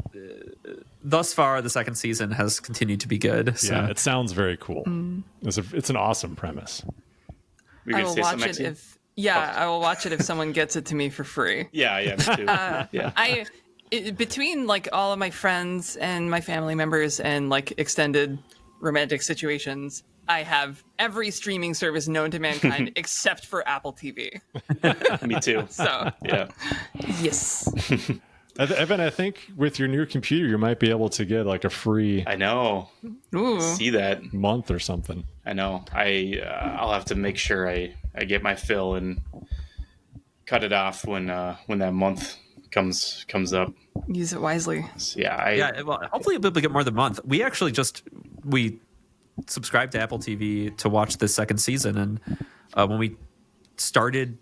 thus far, the second season has continued to be good. So.
Yeah, it sounds very cool. It's an awesome premise.
You're
I
gonna
will
say
watch
something,
it
Maxine?
if I will watch it if someone gets it to me for free.
Yeah, me too. Yeah.
Between like all of my friends and my family members and like extended romantic situations, I have every streaming service known to mankind except for Apple TV.
Me too.
So
Yeah.
yes,
Evan, I think with your new computer, you might be able to get like a free
I know.
ooh,
See that?
month or something.
I know. I'll have to make sure I get my fill and cut it off when that month comes up.
use it wisely.
So, yeah.
Well, hopefully we'll be able to get more than a month. We actually we subscribed to Apple TV to watch this second season, and when we started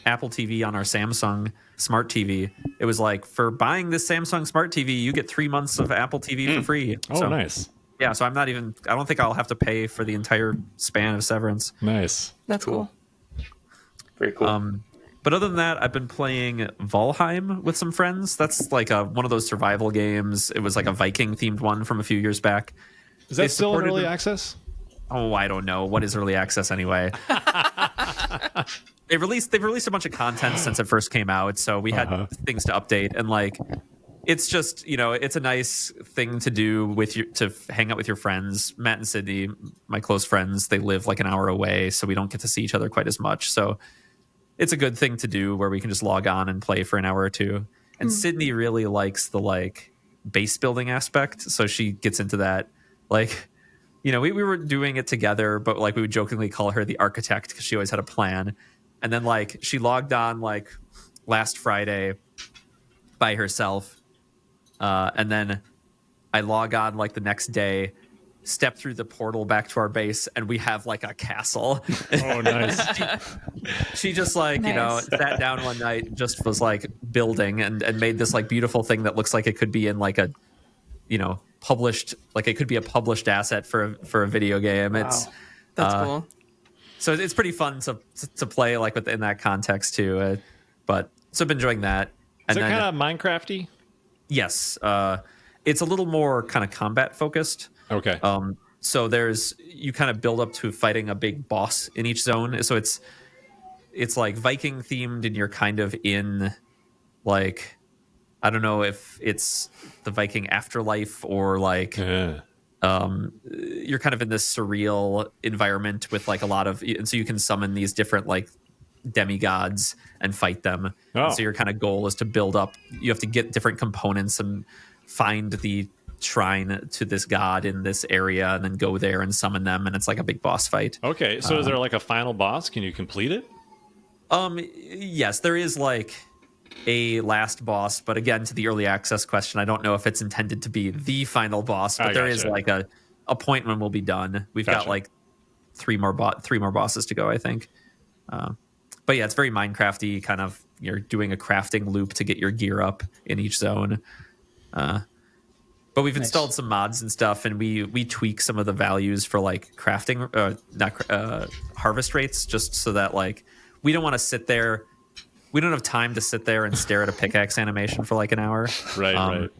Apple TV on our Samsung Smart TV, it was like, for buying this Samsung Smart TV, you get 3 months of Apple TV for free.
Oh,
So,
nice.
Yeah, so I don't think I'll have to pay for the entire span of Severance.
Nice.
That's cool.
Very cool.
But other than that, I've been playing Valheim with some friends. That's like one of those survival games. It was like a Viking themed one from a few years back.
Is
They
that still in
supported
early
the-
access?
Oh, I don't know. What is early access anyway? They've released a bunch of content since it first came out, so we had things to update, and like it's just, it's a nice thing to do to hang out with your friends. Matt and Sydney, my close friends, they live like an hour away, so we don't get to see each other quite as much. So it's a good thing to do where we can just log on and play for an hour or two. And Sydney really likes the like base building aspect, so she gets into that. Like, we were doing it together, but like we would jokingly call her the architect because she always had a plan. And then like she logged on like last Friday by herself, and then I log on like the next day, step through the portal back to our base, and we have like a castle.
Oh, nice.
She just like
Nice.
sat down one night and just was like building and made this like beautiful thing that looks like it could be in like a published, like it could be a published asset for a video game. It's
That's cool.
so it's pretty fun to play like within that context too. But so I've been enjoying that.
Is
And
it
then
kind of Minecraft-y?
yes, it's a little more kind of combat focused.
Okay.
So you kind of build up to fighting a big boss in each zone. So it's like Viking themed, and you're kind of in like, I don't know if it's the Viking afterlife or like
Yeah.
you're kind of in this surreal environment with like a lot of, and so you can summon these different like demigods and fight them.
Oh.
And so your kind of goal is to build up. You have to get different components and find the shrine to this god in this area, and then go there and summon them, and it's like a big boss fight.
Okay, so is there like a final boss? Can you complete it?
Yes, there is like a last boss, but again, to the early access question, I don't know if it's intended to be the final boss, but there is
gotcha.
like a point when we'll be done. We've got
Gotcha.
like three more bosses to go, I think. But yeah, it's very Minecrafty, kind of, you're doing a crafting loop to get your gear up in each zone. But we've installed some mods and stuff, and we tweak some of the values for like crafting, harvest rates, just so that like we don't want to sit there. We don't have time to sit there and stare at a pickaxe animation for like an hour.
Right, right.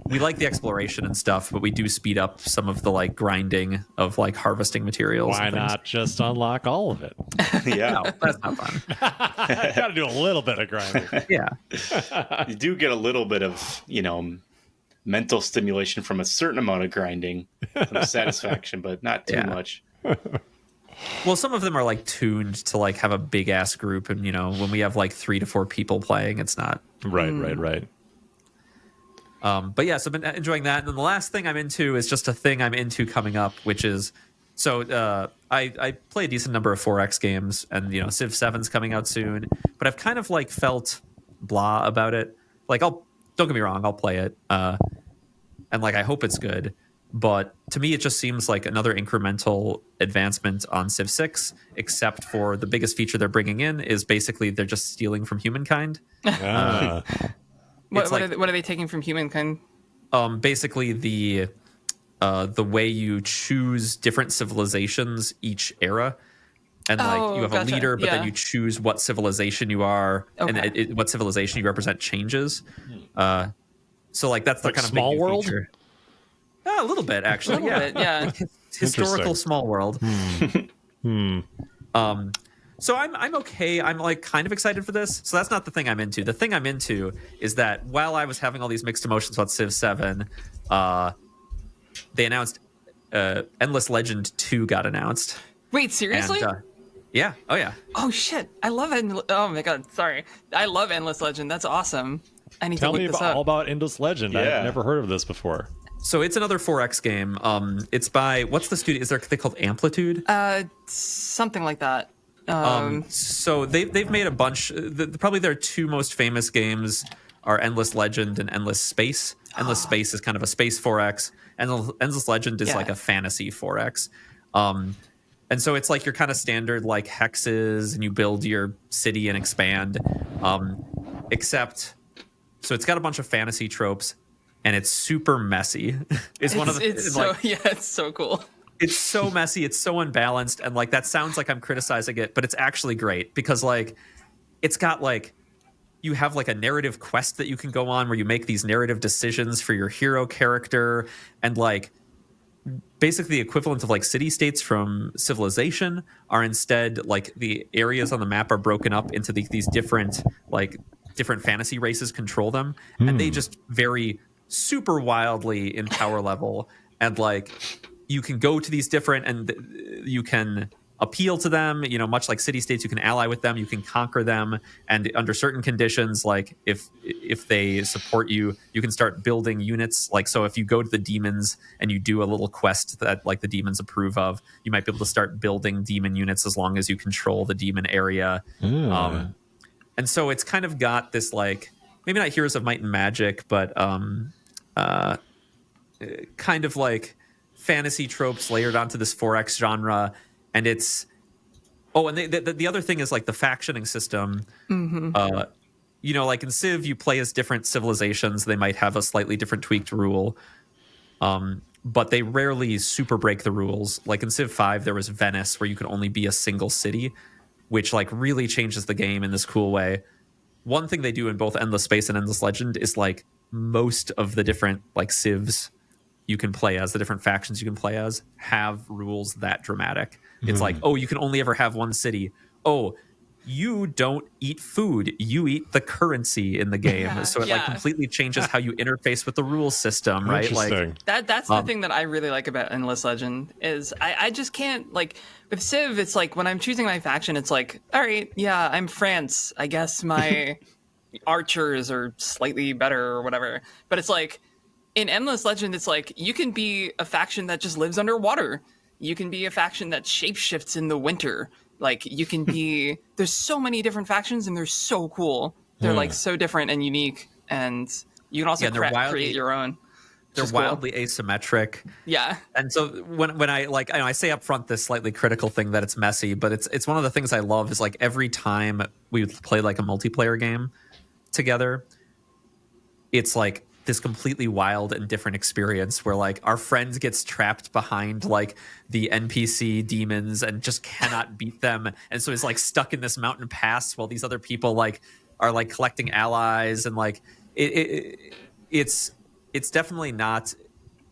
We like the exploration and stuff, but we do speed up some of the like grinding of like harvesting materials.
Why
and things.
not just unlock all of it?
Yeah.
No, that's not fun.
Got to do a little bit of grinding.
Yeah.
You do get a little bit of, mental stimulation from a certain amount of grinding, some satisfaction, but not too
Yeah.
much.
Well, some of them are like tuned to like have a big ass group, and when we have like 3 to 4 people playing, it's not.
Right, right.
But yeah, so I've been enjoying that. And then the last thing I'm into is just a thing I'm into coming up, which is I play a decent number of 4X games, and Civ 7's coming out soon, but I've kind of like felt blah about it. Like don't get me wrong, I'll play it, and like I hope it's good. But to me, it just seems like another incremental advancement on Civ 6, except for the biggest feature they're bringing in is basically they're just stealing from humankind.
Ah,
What
like-
are they taking from humankind?
Basically the way you choose different civilizations each era, and like you have
gotcha.
a leader, but then
Yeah.
you choose what civilization you are, and
Okay.
what civilization you represent changes. So like that's the
Like
kind of
Small
big new
World?
feature. A little bit, actually.
A little bit, yeah.
Historical
Interesting.
small world. So I'm okay. I'm like kind of excited for this. So that's not the thing I'm into. The thing I'm into is that while I was having all these mixed emotions about Civ 7, they announced Endless Legend 2 got announced.
Wait, seriously?
And yeah, oh yeah.
Oh shit! I love Oh my god, sorry. I love Endless Legend. That's awesome. I need
Tell
to
me
look this up.
all about Endless Legend.
Yeah.
I've never heard of this before.
So it's another 4X game. It's by what's the studio? Is they called Amplitude?
Something like that.
So they've made a bunch. Probably their two most famous games are Endless Legend and Endless Space. Endless Space is kind of a space 4X, and Endless Legend is
Yeah.
like a fantasy 4X. And so it's like your kind of standard like hexes, and you build your city and expand. Except, so it's got a bunch of fantasy tropes, and it's super messy. It's one of the
It's so yeah, it's so cool.
it's so messy, it's so unbalanced, and like that sounds like I'm criticizing it, but it's actually great because like it's got like you have like a narrative quest that you can go on where you make these narrative decisions for your hero character, and like basically the equivalent of like city states from Civilization are instead like the areas on the map are broken up into these different fantasy races control them, and they just vary super wildly in power level, and like you can go to these different and you can appeal to them, you know, much like city states. You can ally with them, you can conquer them, and under certain conditions, like if they support you, you can start building units. Like, so if you go to the demons and you do a little quest that like the demons approve of, you might be able to start building demon units as long as you control the demon area. And so it's kind of got this like maybe not Heroes of Might and Magic, but kind of like fantasy tropes layered onto this 4X genre. And it's and the other thing is like the factioning system. You know, like in Civ, you play as different civilizations. They might have a slightly different tweaked rule, but they rarely super break the rules. Like in Civ 5, there was Venice, where you could only be a single city, which like really changes the game in this cool way. One thing they do in both Endless Space and Endless Legend is like most of the different like civs you can play as, the different factions you can play as, have rules that dramatic. It's like, oh, you can only ever have one city. Oh, you don't eat food, you eat the currency in the game.
Yeah,
So it like
yeah.
completely changes how you interface with the rules system, right? Like
Interesting.
That's the thing that I really like about Endless Legend is I just can't, like, with Civ, it's like when I'm choosing my faction, it's like, all right, yeah, I'm France. I guess my archers are slightly better or whatever. But it's like in Endless Legend, it's like you can be a faction that just lives underwater. You can be a faction that shapeshifts in the winter. Like you can be there's so many different factions and they're so cool. They're like so different and unique, and you can also create your own.
They're
is cool.
wildly asymmetric.
Yeah.
And so when I like I say up front this slightly critical thing that it's messy, but it's one of the things I love is like every time we play like a multiplayer game together, it's like this completely wild and different experience where like our friend gets trapped behind like the NPC demons and just cannot beat them, and so he's like stuck in this mountain pass while these other people like are like collecting allies, and like it's definitely not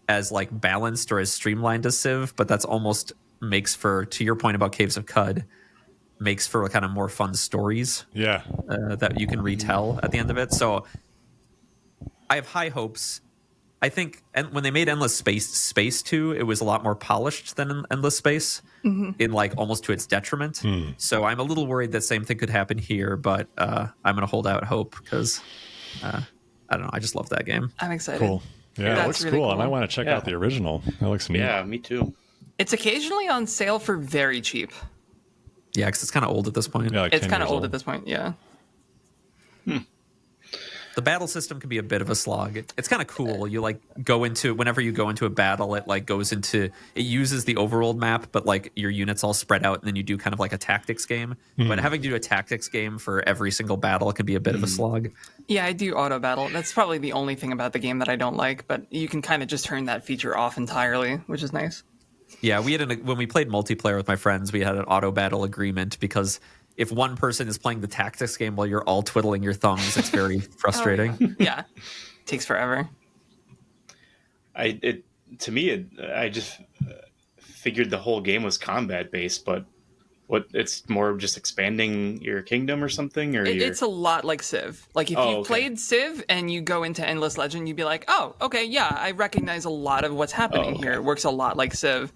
as like balanced or as streamlined as Civ, but that's almost makes for, to your point about Caves of Cud, makes for kind of more fun stories that you can retell at the end of it. So I have high hopes. I think when they made Endless Space 2, it was a lot more polished than Endless Space, in like almost to its detriment. So I'm a little worried that same thing could happen here, but I'm going to hold out hope because I don't know. I just love that game.
I'm excited.
Cool. Yeah,
That's
it looks
really
cool. I
cool.
might want to check out the original. That looks neat.
Yeah, me too.
It's occasionally on sale for very cheap.
Yeah, because it's kind of old at this point.
Yeah, like
It's
10
kind of
years
old at this point, yeah.
The battle system can be a bit of a slog. It's kind of cool. You like go into whenever you go into a battle, it like goes into it uses the overworld map, but like your units all spread out, and then you do kind of like a tactics game. But having to do a tactics game for every single battle can be a bit of a slog.
Yeah, I do auto battle. That's probably the only thing about the game that I don't like, but you can kind of just turn that feature off entirely, which is nice.
Yeah, we had when we played multiplayer with my friends, we had an auto battle agreement because if one person is playing the tactics game while you're all twiddling your thumbs, it's very frustrating.
Oh, yeah. Takes forever.
I just figured the whole game was combat based, but What, it's more of just expanding your kingdom or something, or
It's a lot like Civ. Like if
Oh,
you've
okay.
played Civ and you go into Endless Legend, you'd be like, oh, okay, yeah, I recognize a lot of what's happening
okay.
here. It works a lot like Civ,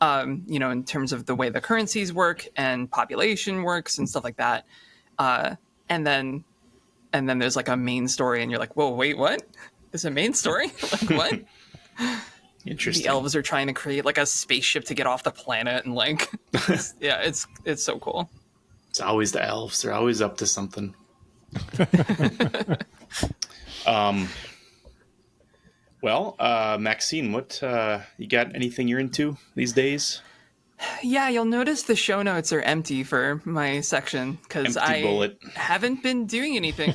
in terms of the way the currencies work and population works and stuff like that. And then there's like a main story, and you're like, whoa, wait, what? There's a main story? Like what?
Interesting.
The elves are trying to create like a spaceship to get off the planet, and like, it's so cool.
It's always the elves. They're always up to something. Well, Maxine, what you got? Anything you're into these days?
Yeah, you'll notice the show notes are empty for my section because
Empty
I
bullet.
haven't been doing anything.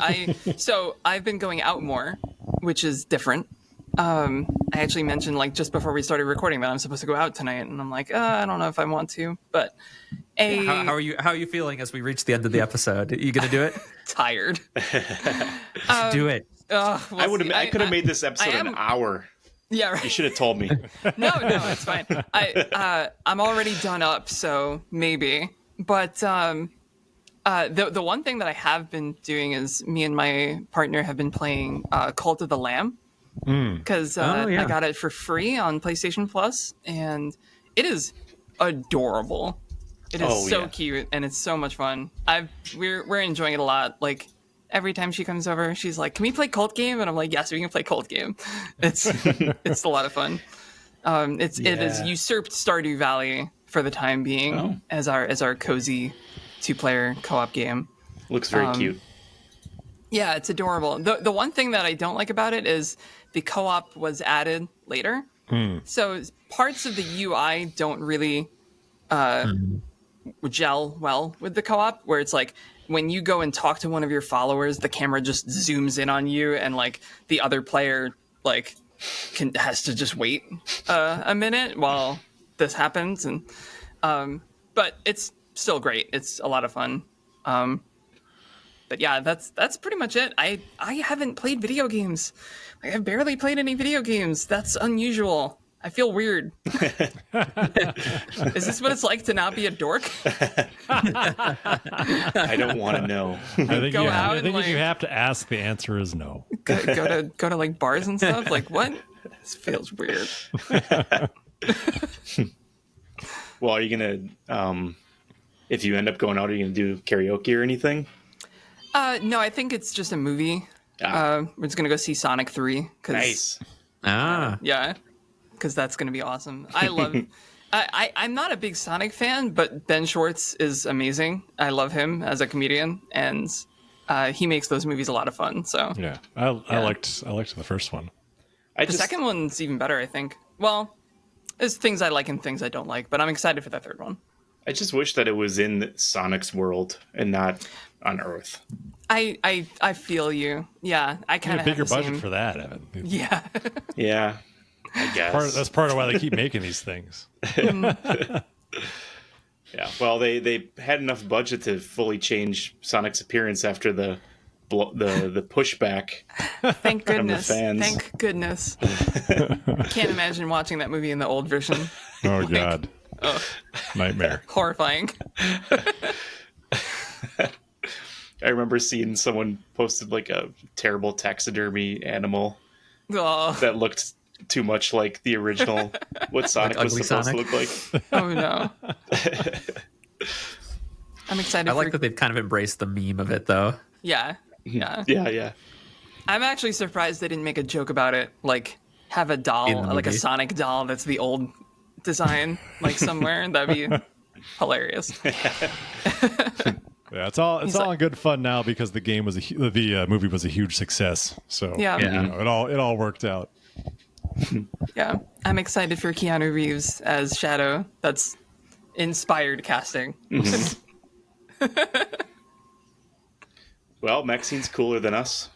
So I've been going out more, which is different. I actually mentioned like just before we started recording that I'm supposed to go out tonight, and I'm like, I don't know if I want to, but
How are you feeling as we reach the end of the episode? Are you gonna do it?
tired.
Do it.
We'll
I would have.
see.
I could have made this episode an hour.
Yeah,
You
right.
should have told me.
No, it's fine. I'm already done up, so maybe. But the one thing that I have been doing is me and my partner have been playing Cult of the Lamb because
yeah.
I got it for free on PlayStation Plus, and it is adorable. It is
Oh,
so
yeah.
cute, and it's so much fun. We're enjoying it a lot. Like every time she comes over, she's like, "Can we play Cult Game?" And I'm like, "Yes, we can play Cult Game." It's it's a lot of fun. It is
Yeah.
usurped Stardew Valley for the time being
Oh.
as our cozy 2-player co-op game.
Looks very cute.
Yeah, it's adorable. The one thing that I don't like about it is the co-op was added later, so parts of the UI don't really gel well with the co-op. Where it's like when you go and talk to one of your followers, the camera just zooms in on you, and like the other player like has to just wait a minute while this happens, and but it's still great. It's a lot of fun. But yeah, that's pretty much it. I haven't played video games. Like, I've barely played any video games. That's unusual. I feel weird. Is this what it's like to not be a dork?
I don't want to know.
I think,
Go out
I
and,
think if you
like-
have to ask, the answer is no.
go to like bars and stuff? Like what? This feels weird.
Well, are you gonna? If you end up going out, are you gonna do karaoke or anything?
No, I think it's just a movie.
Ah.
We're just gonna go see Sonic 3.
Nice.
Yeah, because that's gonna be awesome. I love. I'm not a big Sonic fan, but Ben Schwartz is amazing. I love him as a comedian, and he makes those movies a lot of fun. So
Yeah, I liked the first one.
I
the
just,
second one's even better, I think. Well, there's things I like and things I don't like, but I'm excited for the third one.
I just wish that it was in Sonic's world and not on Earth.
I feel you. Yeah, I
You
kind
need
of
a bigger
have the
budget
same.
for that, Evan.
Yeah.
Yeah, I guess.
That's part of why they keep making these things.
Yeah. Well, they had enough budget to fully change Sonic's appearance after the pushback.
Thank goodness.
fans.
Thank goodness. Can't imagine watching that movie in the old version.
Oh God, nightmare.
Horrifying.
I remember seeing someone posted like a terrible taxidermy animal
Oh,
that looked too much like the original what Sonic
Like
was
ugly
supposed
Sonic?
to look like.
oh no. I'm excited
I
for
like that they've kind of embraced the meme of it, though.
Yeah.
Yeah.
I'm actually surprised they didn't make a joke about it. Like have a doll,
In the
like a
movie.
Sonic doll that's the old design, like somewhere. That'd be hilarious.
Yeah, it's all in good fun now because the game was the movie was a huge success. So
Yeah.
you know, it all worked out.
Yeah. I'm excited for Keanu Reeves as Shadow. That's inspired casting.
Well, Maxine's cooler than us.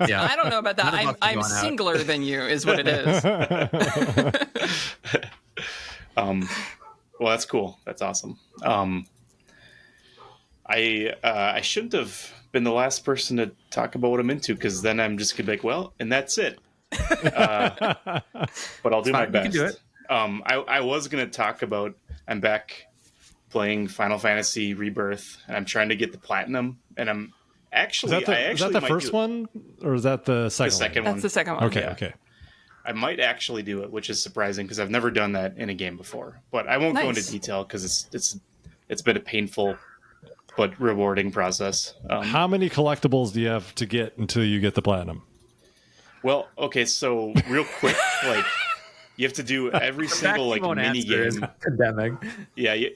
Yeah.
I don't know about that.
You're lucky
I'm
going out.
singler than you, is what it is.
Well, that's cool. That's awesome. I shouldn't have been the last person to talk about what I'm into because then I'm just gonna be like, well, and that's it. But I'll do my
fine. You can
best.
do it.
I was gonna talk about. I'm back playing Final Fantasy Rebirth, and I'm trying to get the platinum. And I'm actually,
Is that the first one, or is that the second?
The second
That's
one.
the second one.
Okay,
Yeah.
okay.
I might actually do it, which is surprising because I've never done that in a game before. But I won't go into
Nice.
detail because it's been a painful but rewarding process.
How many collectibles do you have to get until you get the platinum?
Well, okay, so real quick, like you have to do every single like mini game.
Pandemic.
Yeah, you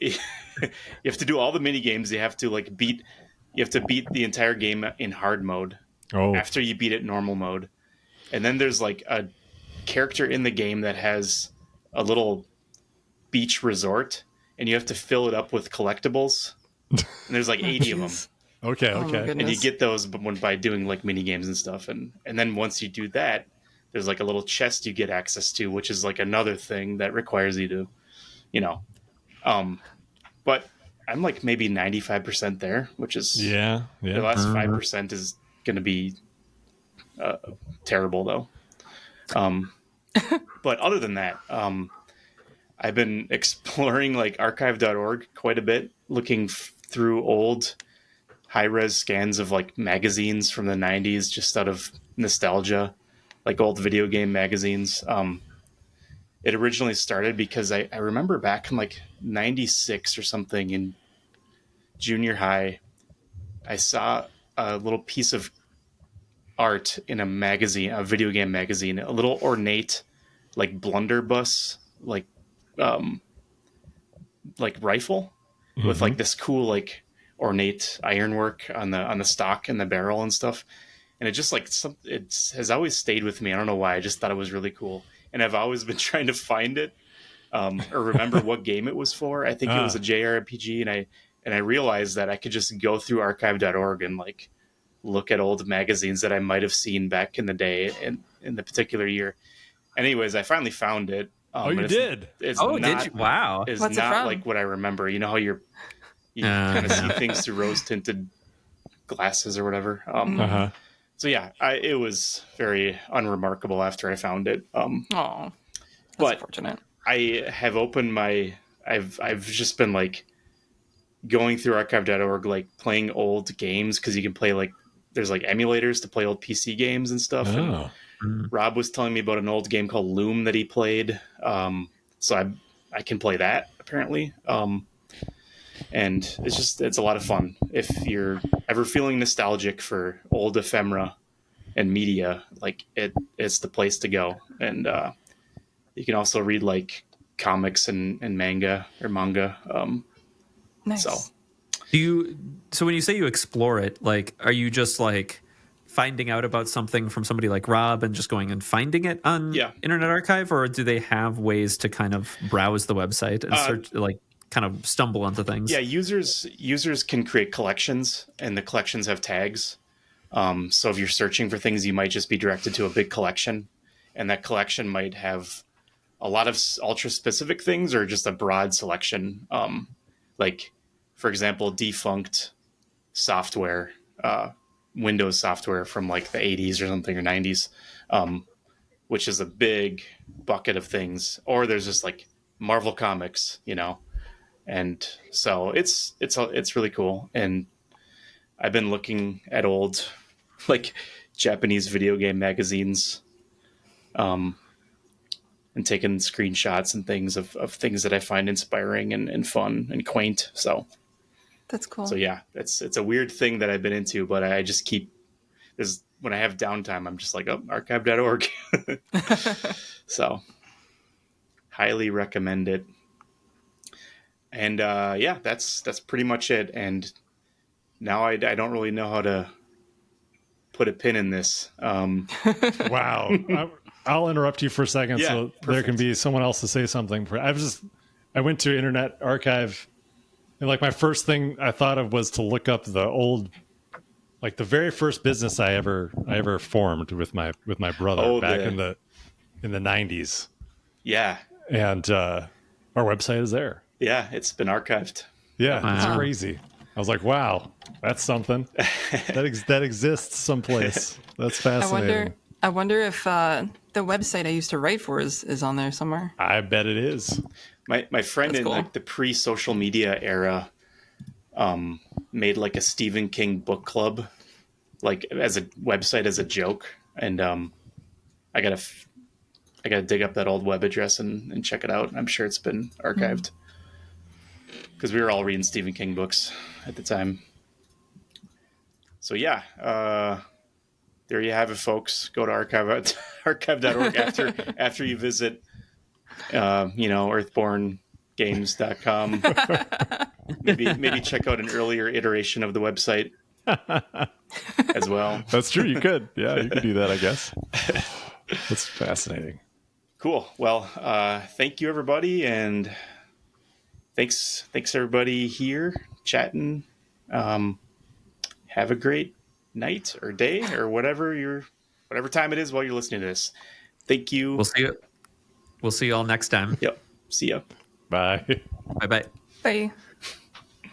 have to do all the mini games. You have to beat the entire game in hard mode.
Oh,
After you beat it in normal mode, and then there's like a character in the game that has a little beach resort, and you have to fill it up with collectibles. And there's like 80 of them.
Jeez.
okay,
Oh my
okay.
goodness.
And you get those by doing like mini games and stuff, and then once you do that, there's like a little chest you get access to, which is like another thing that requires you to, you know, but I'm like maybe 95% there, which is
Yeah,
the
yeah.
last 5% is going to be terrible though. But other than that, I've been exploring like archive.org quite a bit, looking through old high-res scans of like magazines from the 90s just out of nostalgia, like old video game magazines. It originally started because I remember back in like 96 or something in junior high, I saw a little piece of art in a magazine, a video game magazine, a little ornate like blunderbuss um rifle with like this cool like ornate ironwork on the stock and the barrel and stuff, and it just like it has always stayed with me. I don't know why, I just thought it was really cool, and I've always been trying to find it or remember what game it was for. I think it was a JRPG, and I realized that I could just go through archive.org and like look at old magazines that I might have seen back in the day in the particular year. Anyways, I finally found it.
Oh, you did?
It's
Oh,
not,
did you? Wow.
It's
What's it
not
from?
like what I remember. You know how you kind of see things through rose tinted glasses or whatever.
Uh-huh.
So yeah, it was very unremarkable after I found it.
Oh, that's
But
fortunate.
I have opened I've just been like going through archive.org, like playing old games, because you can play like there's like emulators to play old PC games and stuff.
Oh.
And Rob was telling me about an old game called Loom that he played. So I can play that apparently. And it's a lot of fun. If you're ever feeling nostalgic for old ephemera and media, like it's the place to go. And you can also read like comics and manga.
Nice.
So
So when you say you explore it, like, are you just like finding out about something from somebody like Rob and just going and finding it on Internet Archive, or do they have ways to kind of browse the website and search, like, kind of stumble onto things?
Yeah, users can create collections, and the collections have tags. So if you're searching for things, you might just be directed to a big collection, and that collection might have a lot of ultra specific things or just a broad selection. Like, for example, defunct software, Windows software from like the 80s or something, or 90s, which is a big bucket of things. Or there's just like Marvel Comics, and so it's really cool. And I've been looking at old like Japanese video game magazines, and taking screenshots and things of things that I find inspiring and fun and quaint. So
That's cool.
So yeah, it's a weird thing that I've been into, but I just when I have downtime, I'm just like, oh, archive.org. So highly recommend it. And yeah, that's pretty much it. And now I don't really know how to put a pin in this.
Wow. I'll interrupt you for a second,
Yeah,
so there can
perfect.
be someone else to say something. I went to Internet Archive, and like my first thing I thought of was to look up the old, like the very first business I ever formed with my brother back in the 90s.
Yeah.
And our website is there.
Yeah, it's been archived.
Yeah, it's
Wow.
crazy. I was like, wow, that's something that exists someplace. That's fascinating.
I wonder if the website I used to write for is on there somewhere.
I bet it is.
My friend
That's
in
cool.
like the pre-social media era made like a Stephen King book club, like as a website as a joke, and I gotta I gotta dig up that old web address and check it out. I'm sure it's been archived because we were all reading Stephen King books at the time. So yeah, there you have it, folks. Go to archive.org after you visit, earthbornegames.com. Maybe check out an earlier iteration of the website as well.
That's true. You could. Yeah, you could do that, I guess. That's fascinating.
Cool. Well, thank you, everybody, and thanks everybody here chatting. Have a great night or day or whatever time it is while you're listening to this. Thank you.
We'll see you. We'll see you all next time.
Yep. See ya.
Bye.
Bye bye.
Bye.